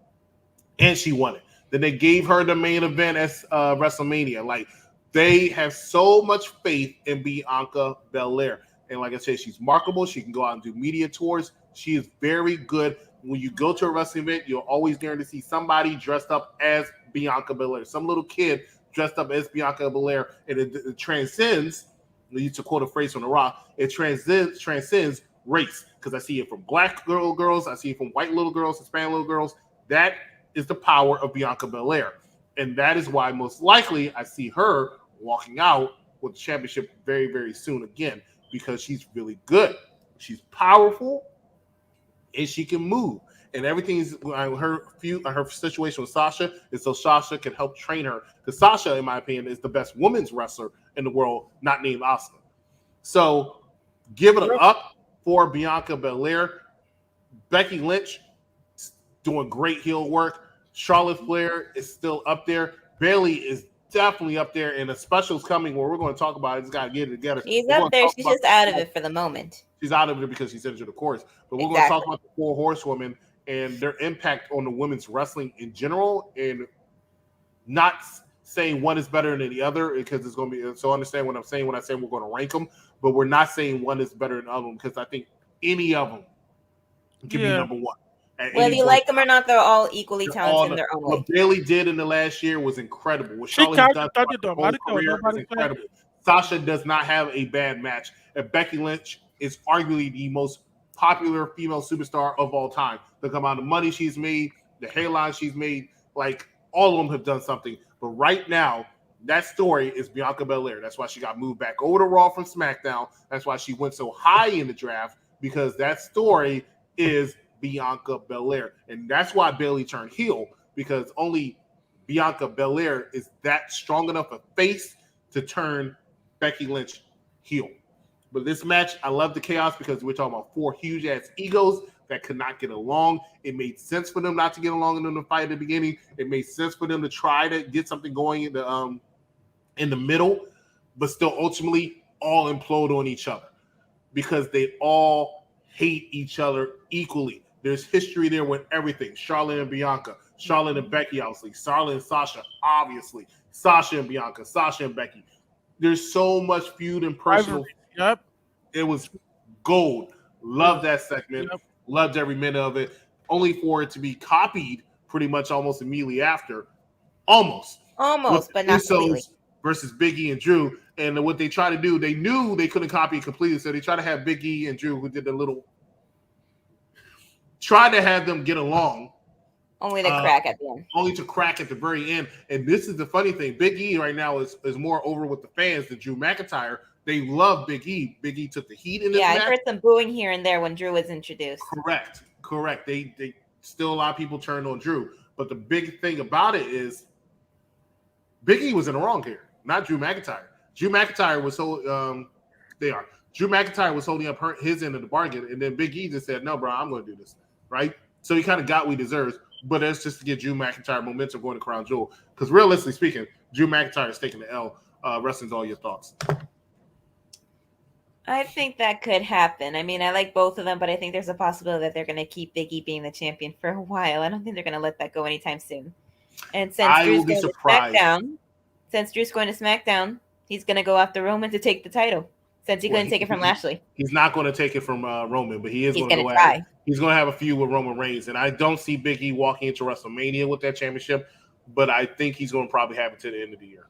and she won it. Then they gave her the main event at WrestleMania. Like, they have so much faith in Bianca Belair. And like I said, she's marketable. She can go out and do media tours. She is very good. When you go to a wrestling event, you're always there to see somebody dressed up as Bianca Belair. Some little kid dressed up as Bianca Belair. And it transcends, to quote a phrase from The Rock, it transcends race. Because I see it from black girls. I see it from white little girls, Hispanic little girls. That is the power of Bianca Belair. And that is why most likely I see her walking out with the championship very, very soon again. Because she's really good. She's powerful, and she can move. And everything's her situation with Sasha is so Sasha can help train her. Because Sasha, in my opinion, is the best women's wrestler in the world, not named Asuka. So give it up for Bianca Belair. Becky Lynch doing great heel work. Charlotte Flair is still up there. Bayley is definitely up there, and a special's coming where we're going to talk about it. Just got to get it together. She's up there. She's just out of it for the moment. She's out of it because she's injured, of course. But we're going to talk about the 4 horsewomen and their impact on the women's wrestling in general, and not saying one is better than the other because it's going to be. So understand what I'm saying when I say we're going to rank them, but we're not saying one is better than the other because I think any of them can be number one. Whether you like them or not, they're all equally talented in their own way. What Bayley did in the last year was incredible. What Charlotte done throughout her whole career is incredible. Sasha does not have a bad match. And Becky Lynch is arguably the most popular female superstar of all time. The amount of money she's made, the hairline she's made, like all of them have done something. But right now, that story is Bianca Belair. That's why she got moved back over to Raw from SmackDown. That's why she went so high in the draft, because that story is Bianca Belair. And that's why Bayley turned heel, because only Bianca Belair is that strong enough a face to turn Becky Lynch heel. But this match, I love the chaos because we're talking about 4 huge-ass egos that could not get along. It made sense for them not to get along in the fight at the beginning. It made sense for them to try to get something going in the middle, but still ultimately all implode on each other because they all hate each other equally. There's history there with everything. Charlotte and Bianca, Charlotte and Becky, obviously. Charlotte and Sasha, obviously. Sasha and Bianca, Sasha and Becky. There's so much feud and personal. Yep. It was gold. Loved that segment. Yep. Loved every minute of it. Only for it to be copied pretty much almost immediately after. Almost, but not completely. Versus Big E and Drew. And what they tried to do, they knew they couldn't copy it completely, so they tried to have Big E and Drew, who did the little, tried to have them get along. Only to crack at the end. Only to crack at the very end. And this is the funny thing. Big E right now is more over with the fans than Drew McIntyre. They love Big E. Big E took the heat in this match. I heard some booing here and there when Drew was introduced. Correct. They still, a lot of people turned on Drew. But the big thing about it is Big E was in the wrong here, not Drew McIntyre. Drew McIntyre was Drew McIntyre was holding up his end of the bargain, and then Big E just said, "No, bro, I'm going to do this." Right? So he kind of got what he deserves, but that's just to get Drew McIntyre momentum going to Crown Jewel. Because realistically speaking, Drew McIntyre is taking the L. Wrestling's all your thoughts. I think that could happen. I mean, I like both of them, but I think there's a possibility that they're going to keep Big E being the champion for a while. I don't think they're going to let that go anytime soon. And since Drew's going to SmackDown, he's going to go after Roman to take the title. Since he couldn't take it from Lashley. He's not going to take it from Roman, but he's going to try. He's going to have a feud with Roman Reigns. And I don't see Big E walking into WrestleMania with that championship, but I think he's going to probably have it to the end of the year.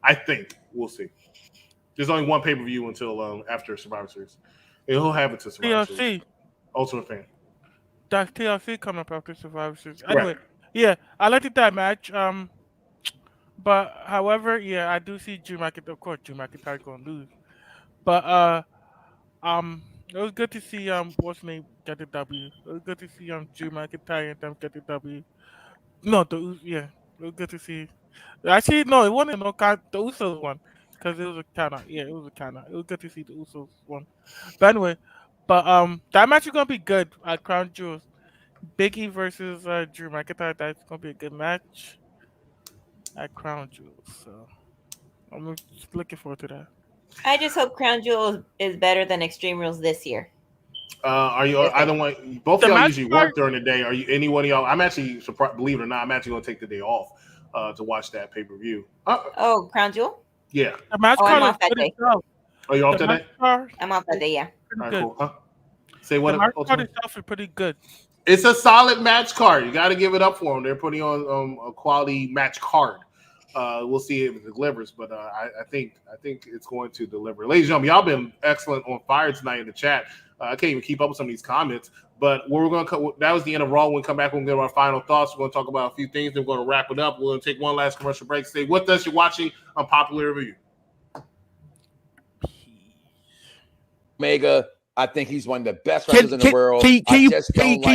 I think. We'll see. There's only one pay-per-view until after Survivor Series. And he'll have it to Survivor Series. Ultimate Fan. That's TLC coming up after Survivor Series. Anyway, yeah, I liked that match. But however, yeah, I do see Drew McIntyre. Of course, Drew McIntyre going to lose. But it was good to see what's his name get the W. It was good to see Drew McIntyre and them get the W. No, yeah, It was good to see. Actually, no, it wasn't no count. The Usos one because it was a count out. Yeah, it was a count out. It was good to see the Usos one. But anyway, that match is gonna be good at Crown Jewels. Biggie versus Drew McIntyre. That's gonna be a good match at Crown Jewels. So I'm looking forward to that. I just hope Crown Jewel is better than Extreme Rules this year. Are you either one? Both of y'all usually work during the day. Are you anyone of y'all? I'm actually surprised. Believe it or not, I'm actually gonna take the day off to watch that pay per view. Oh, Crown Jewel. Yeah. The match I'm card off is that good day. itself. Oh, you off The today? match card I'm off that day. Yeah. is All right, good. cool. Huh? Say what? The match card itself is pretty good. It's a solid match card. You got to give it up for them. They're putting on a quality match card. We'll see if it delivers, but I think it's going to deliver. Ladies and gentlemen, y'all been excellent on fire tonight in the chat. I can't even keep up with some of these comments, but we're going to. That was the end of Raw. When we come back, we'll get our final thoughts. We're going to talk about a few things. Then we're going to wrap it up. We're going to take one last commercial break. Stay with us. You're watching Unpopular Review. Omega. I think he's one of the best wrestlers in the world. Can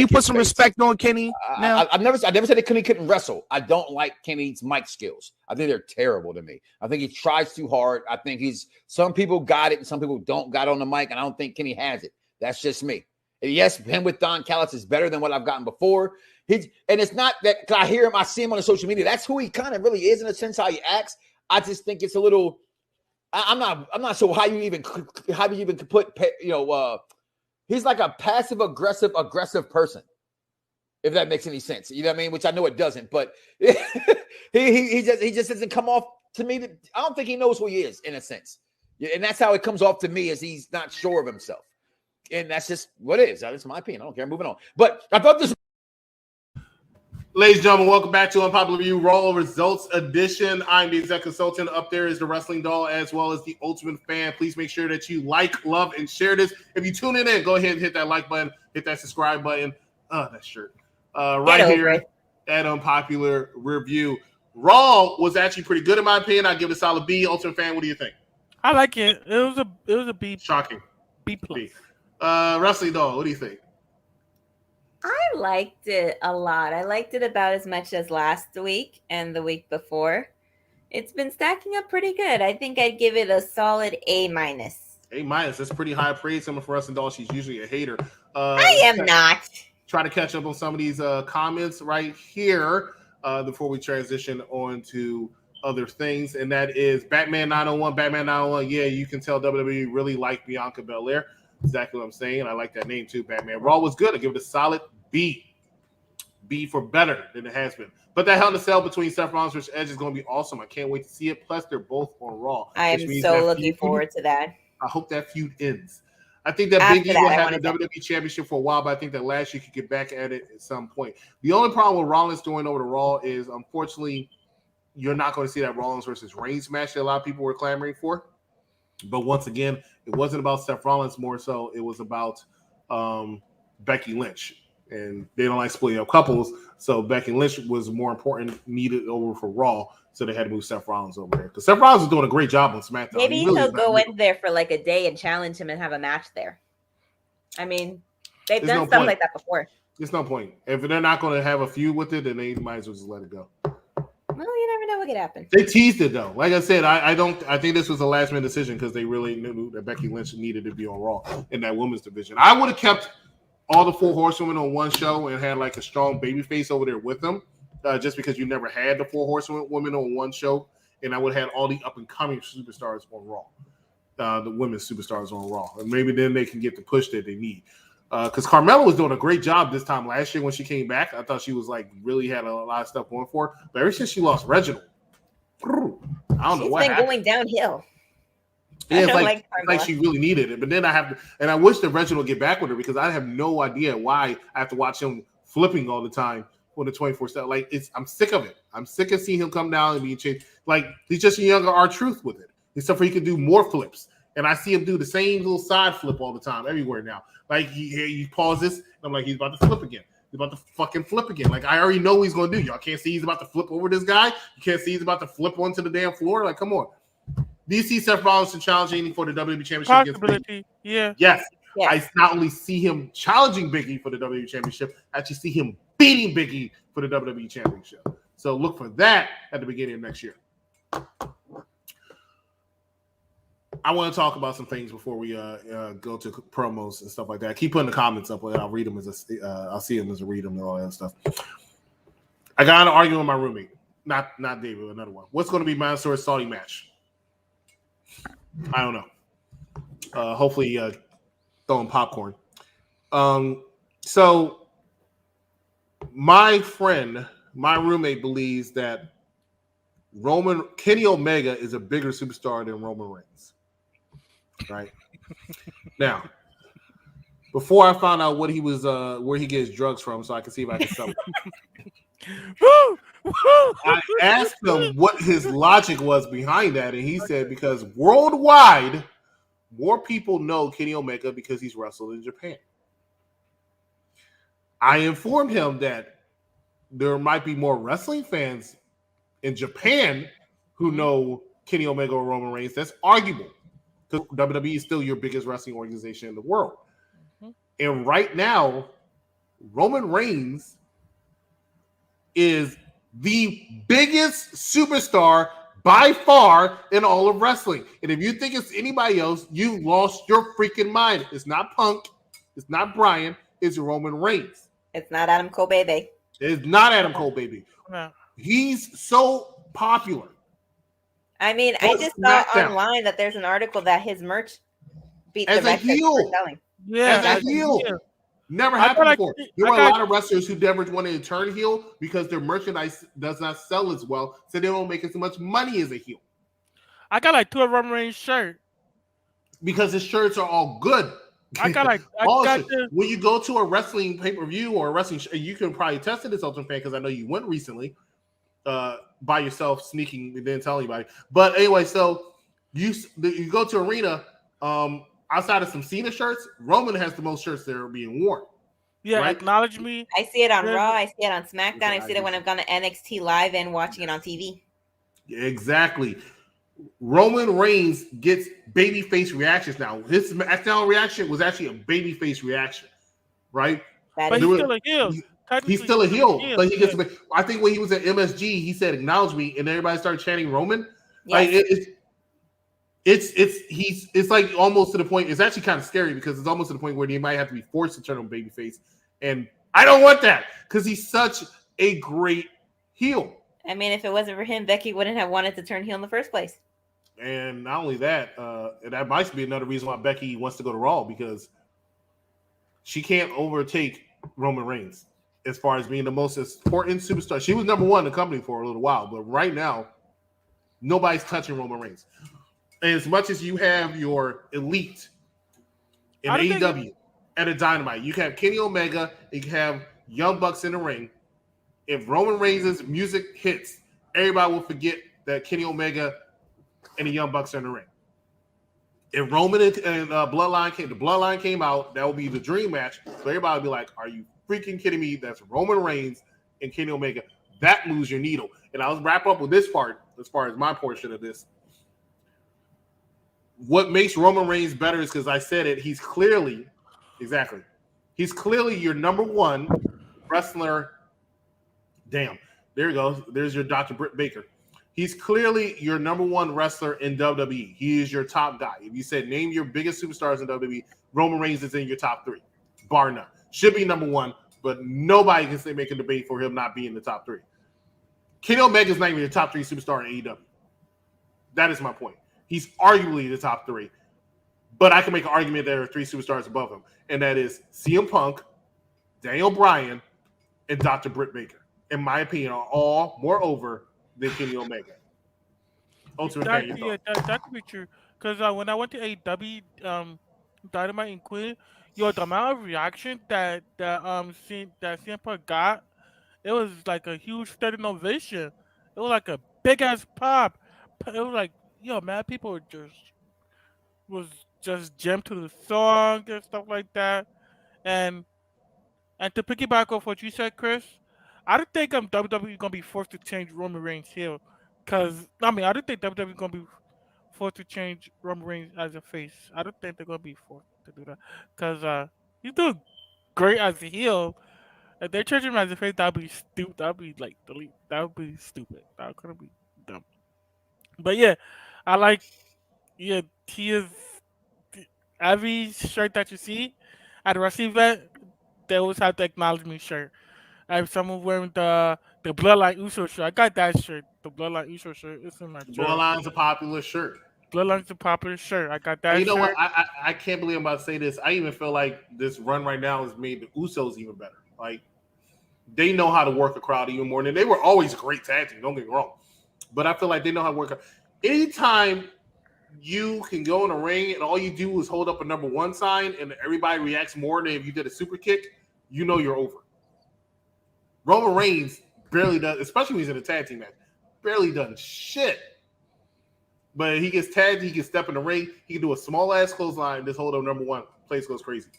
you put some respect on Kenny? I never said that Kenny couldn't wrestle. I don't like Kenny's mic skills. I think they're terrible to me. I think he tries too hard. I think some people got it and some people don't got on the mic, and I don't think Kenny has it. That's just me. And yes, him with Don Callis is better than what I've gotten before. And it's not that I hear him, I see him on the social media. That's who he kind of really is in a sense, how he acts. I just think it's a little. I'm not sure how you even could put, he's like a passive aggressive person, if that makes any sense. You know what I mean? Which I know it doesn't, but he just doesn't come off to me. I don't think he knows who he is in a sense. And that's how it comes off to me, is he's not sure of himself. And that's just what it is. That's my opinion. I don't care. Moving on. But I thought this. Ladies and gentlemen, welcome back to Unpopular Review Raw Results Edition. I'm the exec consultant. Up there is the Wrestling Doll as well as the Ultimate Fan. Please make sure that you like, love, and share this. If you tune in, go ahead and hit that like button, hit that subscribe button. That shirt. Right here at Unpopular Review. Raw was actually pretty good in my opinion. I give it a solid B. Ultimate Fan, what do you think? I like it. It was a B. Shocking. B plus. B. Wrestling Doll, what do you think? I liked it a lot. I liked it about as much as last week and the week before. It's been stacking up pretty good. I think I'd give it a solid A-. A-. That's pretty high praise. Someone for Wrestling Doll, she's usually a hater. I am not. Try to catch up on some of these comments right here before we transition on to other things. And that is Batman 901. Batman 901, yeah, you can tell WWE really like Bianca Belair. Exactly what I'm saying. I like that name too, Batman. Raw was good. I give it a solid B. B for better than it has been. But that Hell in a Cell between Seth Rollins versus Edge is going to be awesome. I can't wait to see it. Plus, they're both on Raw. I am so looking forward to that. I hope that feud ends. I think that Big E will have the WWE Championship for a while, but I think that Lashley could get back at it at some point. The only problem with Rollins doing over to Raw is, unfortunately, you're not going to see that Rollins versus Reigns match that a lot of people were clamoring for. But once again, it wasn't about Seth Rollins, more so it was about Becky Lynch. And they don't like splitting up couples, so Becky Lynch was more important, needed over for Raw, so they had to move Seth Rollins over there. Because Seth Rollins is doing a great job on SmackDown. Maybe he'll go in there for like a day and challenge him and have a match there. I mean, they've done stuff like that before. There's no point. If they're not going to have a feud with it, then they might as well just let it go. Well, you never know what could happen. They teased it though. Like I said, I think this was a last minute decision because they really knew that Becky Lynch needed to be on Raw in that women's division. I would have kept all the 4 horsewomen on one show and had like a strong baby face over there with them, just because you never had the 4 horsewomen on one show, and I would have had all the up and coming superstars on Raw, the women's superstars on Raw, and maybe then they can get the push that they need. Because Carmella was doing a great job this time last year when she came back. I thought she was like really had a lot of stuff going for her. But ever since she lost Reginald, I don't know what happened. She's been going downhill. Yeah, it's like she really needed it. But then I wish that Reginald would get back with her because I have no idea why I have to watch him flipping all the time on the 24/7. Like I'm sick of it. I'm sick of seeing him come down and being changed. Like he's just a younger R-Truth with it. Except for he can do more flips. And I see him do the same little side flip all the time, everywhere now. Like he pauses, and I'm like, he's about to flip again. He's about to fucking flip again. Like I already know what he's gonna do. Y'all can't see he's about to flip over this guy. You can't see he's about to flip onto the damn floor. Like, come on. Do you see Seth Rollins challenging for the WWE Championship against Big E? Yeah. Yes. I not only see him challenging Big E for the WWE Championship, I actually see him beating Big E for the WWE Championship. So look for that at the beginning of next year. I want to talk about some things before we go to promos and stuff like that. Keep putting the comments up, and I'll read them I'll see them as I read them and all that stuff. I got in an argument with my roommate, not David, another one. What's going to be Mansoor's Saudi match? I don't know. Hopefully, throwing popcorn. So my roommate believes that Kenny Omega is a bigger superstar than Roman Reigns. Right now, before I found out what he was, where he gets drugs from, so I can see if I can sell it. I asked him what his logic was behind that, and he said because worldwide, more people know Kenny Omega because he's wrestled in Japan. I informed him that there might be more wrestling fans in Japan who know Kenny Omega or Roman Reigns. That's arguable. Because WWE is still your biggest wrestling organization in the world. Mm-hmm. And right now, Roman Reigns is the biggest superstar by far in all of wrestling. And if you think it's anybody else, you lost your freaking mind. It's not Punk. It's not Bryan. It's Roman Reigns. It's not Adam Cole, baby. It's not Adam Cole, baby. No. He's so popular. I mean, I just saw online that there's an article that his merch beat the record for selling. Yeah, as a heel. Never happened before. There were a lot of wrestlers who never wanted to turn heel because their merchandise does not sell as well, so they don't make as much money as a heel. I got like 2 of Roman Reigns shirts. Because his shirts are all good. I got when you go to a wrestling pay-per-view or a wrestling show, you can probably test it as Ultimate Fan because I know you went recently. By yourself, sneaking and didn't tell anybody. But anyway, so you go to arena. Outside of some Cena shirts, Roman has the most shirts that are being worn. Yeah, right? Acknowledge me. I see it on Raw. I see it on SmackDown. I see it when I've gone to NXT Live and watching it on TV. Exactly. Roman Reigns gets babyface reactions now. His SmackDown reaction was actually a babyface reaction, right? But he's still a heel. He's still a heel, but he gets. I think when he was at MSG, he said "acknowledge me," and everybody started chanting Roman. Yes. Like it's like almost to the point. It's actually kind of scary because it's almost to the point where they might have to be forced to turn on babyface, and I don't want that because he's such a great heel. I mean, if it wasn't for him, Becky wouldn't have wanted to turn heel in the first place. And not only that, that might be another reason why Becky wants to go to Raw because she can't overtake Roman Reigns as far as being the most important superstar. She was number one in the company for a little while, but right now, nobody's touching Roman Reigns. And as much as you have your elite in AEW and a Dynamite, you can have Kenny Omega, you can have Young Bucks in the ring. If Roman Reigns' music hits, everybody will forget that Kenny Omega and the Young Bucks are in the ring. If Roman and the Bloodline came out, that would be the dream match. So everybody would be like, are you freaking kidding me? That's Roman Reigns and Kenny Omega. That moves your needle. And I'll wrap up with this part as far as my portion of this. What makes Roman Reigns better is because I said it. He's clearly your number one wrestler. Damn. There you go. There's your Dr. Britt Baker. He's clearly your number one wrestler in WWE. He is your top guy. If you said name your biggest superstars in WWE, Roman Reigns is in your top 3, bar none. Should be number 1, but nobody can say make a debate for him not being in the top 3. Kenny Omega is not even the top 3 superstar in AEW. That is my point. He's arguably the top 3, but I can make an argument that there are 3 superstars above him, and that is CM Punk, Daniel Bryan, and Dr. Britt Baker. In my opinion, are all more over than Kenny Omega. That could be true. Because when I went to AEW Dynamite in Queen, the amount of reaction that CM Punk got, it was like a huge standing ovation. It was like a big ass pop. It was like, man, people were just jammed to the song and stuff like that. And to piggyback off what you said, Chris, I don't think WWE is gonna be forced to change Roman Reigns heel, I don't think WWE is gonna be forced to change Roman Reigns as a face. I don't think they're gonna be forced to do that because he's doing great as a heel, If they change him as a face, that would be stupid. That would be like delete. That would be stupid. That could be dumb. But yeah, I like. Yeah, he is. Every shirt that you see at a wrestling event, they always have the acknowledge me shirt. I have someone wearing the Bloodline Uso shirt. I got that shirt. The Bloodline Uso shirt. It's in my drawer. Bloodline's a popular shirt. Bloodline's a popular shirt. I got that You know shirt. what? I can't believe I'm about to say this. I even feel like this run right now has made the Usos even better. Like, they know how to work a crowd even more than they were always a great tag team. Don't get me wrong, but I feel like they know how to work. Anytime you can go in a ring and all you do is hold up a number one sign and everybody reacts more than if you did a super kick, you know you're over. Roman Reigns barely does, especially when he's in a tag team match, barely done shit. But he gets tagged, he can step in the ring, he can do a small ass clothesline, just hold up number one, place goes crazy.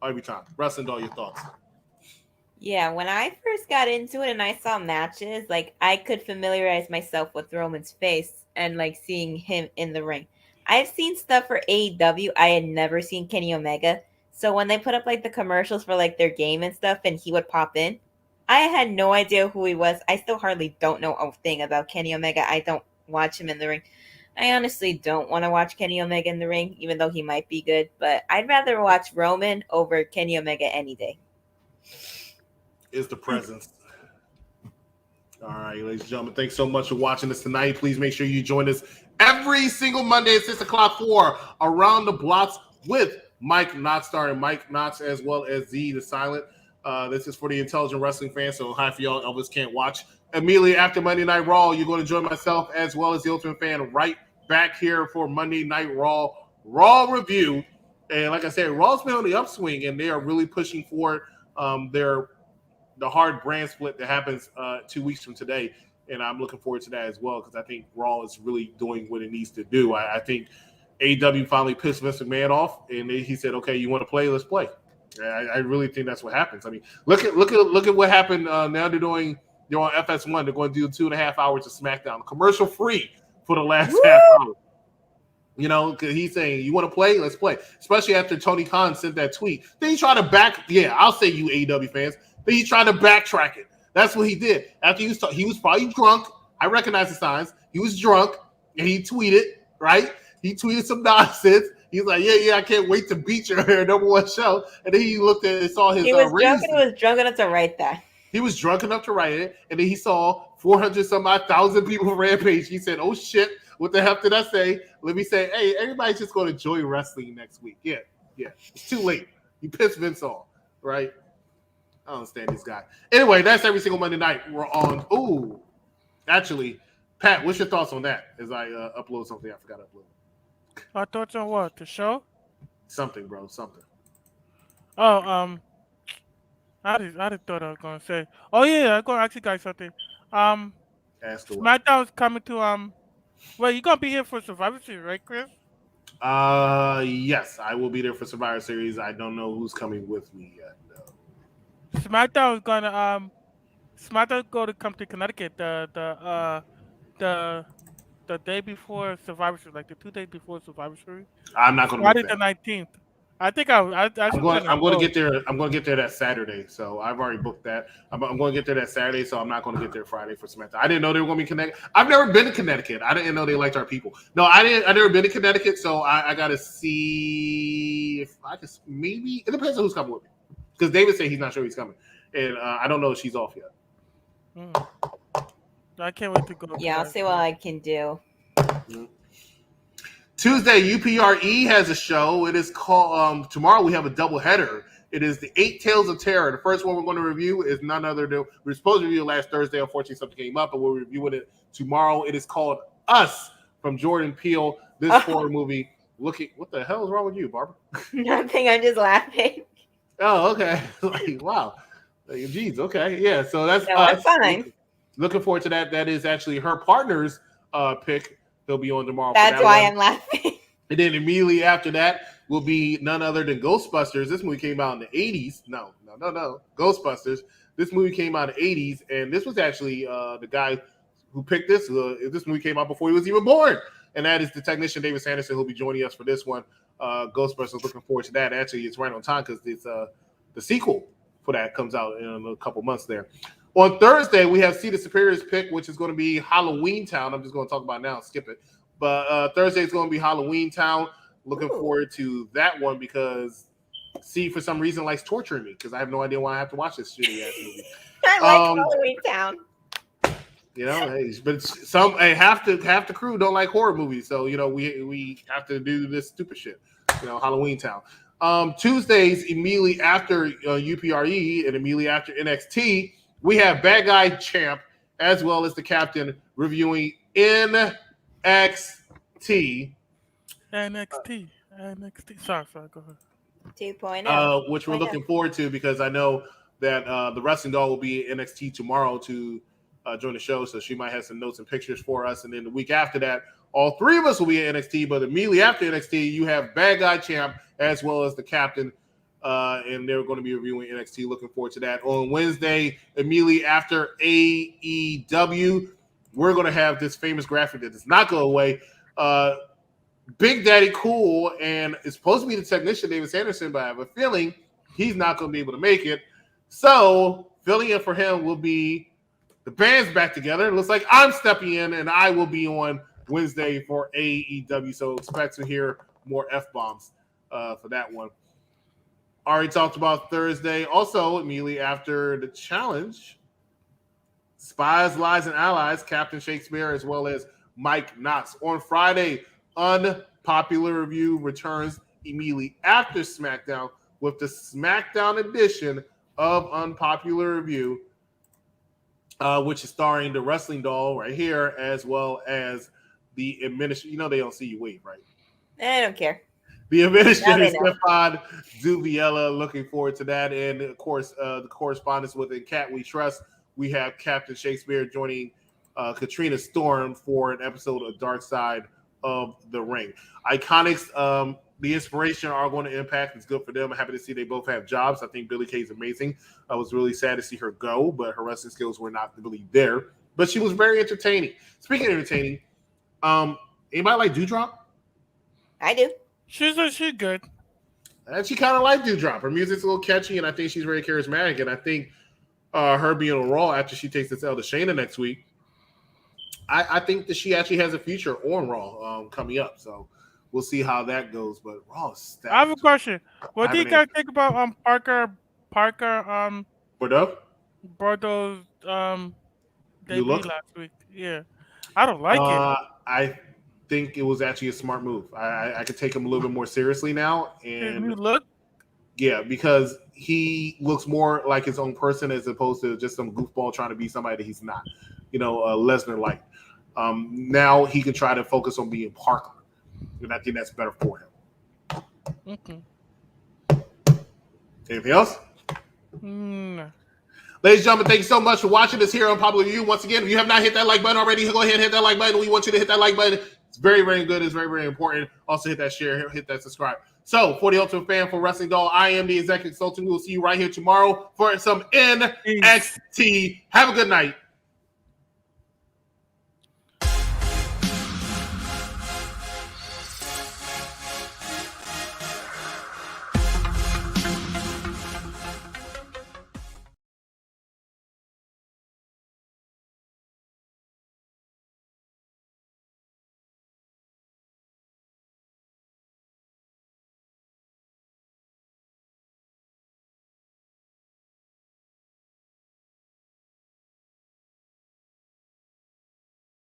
Every time. Wrestling, all your thoughts. Yeah, when I first got into it and I saw matches, like I could familiarize myself with Roman's face and like seeing him in the ring. I've seen stuff for AEW. I had never seen Kenny Omega. So when they put up like the commercials for like their game and stuff and he would pop in, I had no idea who he was. I still hardly don't know a thing about Kenny Omega. I don't watch him in the ring. I honestly don't want to watch Kenny Omega in the ring, even though he might be good. But I'd rather watch Roman over Kenny Omega any day. Is the presence. All right, ladies and gentlemen, thanks so much for watching us tonight. Please make sure you join us every single Monday at 6 o'clock for Around the Blocks with Mike Knotts, starring Mike Knotts as well as Z the Silent. This is for the intelligent wrestling fans, so hi for y'all. Elvis can't watch. Immediately after Monday Night Raw, you're going to join myself as well as the Ultimate Fan right back here for Monday Night Raw review. And like I said, Raw's been on the upswing, and they are really pushing for the hard brand split that happens 2 weeks from today. And I'm looking forward to that as well because I think Raw is really doing what it needs to do. I think AEW finally pissed Vince McMahon off, and he said, "Okay, you want to play? Let's play." I really think that's what happens. I mean, look at what happened. Now they're on FS1. They're going to do 2.5 hours of SmackDown, commercial free for the last half hour. You know, because he's saying, "You want to play? Let's play." Especially after Tony Khan sent that tweet. Then he tried to back. Yeah, I'll say you AEW fans. Then he tried to backtrack it. That's what he did. After he was probably drunk. I recognize the signs. He was drunk, and he tweeted. Right? He tweeted some nonsense. He's like, yeah, I can't wait to beat your number one show. And then he looked at it and saw his He was drunk and was drunk enough to write that. He was drunk enough to write it. And then he saw 400 some odd thousand people on Rampage. He said, oh shit, what the hell did I say? Let me say, hey, everybody's just going to enjoy wrestling next week. Yeah. It's too late. He pissed Vince off, right? I don't understand this guy. Anyway, that's every single Monday night. We're on. Ooh. Actually, Pat, what's your thoughts on that as I upload something I forgot to upload? My thoughts on what? The show? Something, bro. Something. Oh, I just thought I was gonna say. Oh yeah, I'm gonna ask you guys something. SmackDown is coming to well, you gonna be here for Survivor Series, right, Chris? Yes, I will be there for Survivor Series. I don't know who's coming with me yet. No. SmackDown is gonna come to Connecticut the day before Survivor Series, like the 2 days before Survivor Series. I'm not going to Friday the 19th. I think I'm going to get there. I'm going to get there that Saturday, so I've already booked that. I'm going to get there that Saturday, so I'm not going to get there Friday for SmackDown. I didn't know they were going to be Connecticut. I've never been to Connecticut. I didn't know they liked our people. No, I never been to Connecticut, so I got to see if I can. Maybe it depends on who's coming with me, because David said he's not sure he's coming, and I don't know if she's off yet. I can't wait to go. Yeah, I'll see what I can do. Mm-hmm. Tuesday, UPRE has a show. It is called tomorrow. We have a double header. It is the 8 Tales of Terror. The first one we're going to review is none other than we were supposed to review last Thursday. Unfortunately, something came up, but we're reviewing it tomorrow. It is called Us from Jordan Peele. This horror movie. What the hell is wrong with you, Barbara? Nothing. I'm just laughing. Oh, okay. Like, wow. Jeez. Okay. Yeah. So that's that's fine. Looking forward to that. That is actually her partner's pick. They'll be on tomorrow. That's why I'm laughing. And then immediately after that will be none other than Ghostbusters. This movie came out in the 80s. No. Ghostbusters. This movie came out in the 80s, and this was actually the guy who picked this. This movie came out before he was even born, and that is the technician David Sanderson, who'll be joining us for this one. Ghostbusters. Looking forward to that. Actually, it's right on time because it's the sequel for that. Comes out in a couple months there. On Thursday, we have See the Superior's pick, which is going to be Halloween Town. I'm just going to talk about it now. Skip it. But Thursday is going to be Halloween Town. Looking forward to that one because C, for some reason, likes torturing me because I have no idea why I have to watch this shitty ass movie. I like Halloween Town. You know, but half the crew don't like horror movies, so you know we have to do this stupid shit. You know, Halloween Town. Tuesdays immediately after UPRE and immediately after NXT, we have Bad Guy Champ as well as the Captain reviewing NXT. NXT. Sorry, go ahead. 2.0. Which we're looking forward to because I know that the Wrestling Doll will be at NXT tomorrow to join the show, so she might have some notes and pictures for us. And then the week after that, all three of us will be at NXT, but immediately after NXT, you have Bad Guy Champ as well as the Captain, and they're going to be reviewing NXT. Looking forward to that. On Wednesday, immediately after AEW, we're going to have this famous graphic that does not go away. Big Daddy Cool, and it's supposed to be the technician, Davis Anderson, but I have a feeling he's not going to be able to make it. So filling in for him will be the band's back together. It looks like I'm stepping in, and I will be on Wednesday for AEW. So expect to hear more F-bombs for that one. Already talked about Thursday. Also, immediately after the challenge, Spies, Lies, and Allies, Captain Shakespeare, as well as Mike Knox. On Friday, Unpopular Review returns immediately after SmackDown with the SmackDown edition of Unpopular Review, which is starring the Wrestling Doll right here, as well as the administrator. You know they don't see you wave, right? I don't care. The administrator, Stefan Duviella. Looking forward to that. And, of course, the correspondence with In Cat We Trust. We have Captain Shakespeare joining Katrina Storm for an episode of Dark Side of the Ring. Iconics, the inspiration are going to impact. It's good for them. I'm happy to see they both have jobs. I think Billie Kay is amazing. I was really sad to see her go, but her wrestling skills were not really there. But she was very entertaining. Speaking of entertaining, anybody like Dewdrop? I do. She's good. And she kind of like Dewdrop. Her music's a little catchy, and I think she's very charismatic. And I think her being on Raw after she takes this L to Shayna next week, I think that she actually has a future on Raw coming up. So we'll see how that goes. But Raw is stacked. I have a question. What do you guys think about Parker Bordeaux's debut last week? Yeah. I don't like it. I think it was actually a smart move. I could take him a little bit more seriously now. And you look? Yeah, because he looks more like his own person as opposed to just some goofball trying to be somebody that he's not. You know, Lesnar-like. Now he can try to focus on being Parker. And I think that's better for him. Okay. Anything else? No. Ladies and gentlemen, thank you so much for watching this here on Popular Review. Once again, if you have not hit that like button already, go ahead and hit that like button. We want you to hit that like button. It's very, very good. It's very, very important. Also hit that share, hit that subscribe. So for the Ultimate Fan, for Wrestling Doll, I am the Executive Consultant. We will see you right here tomorrow for some NXT. Have a good night.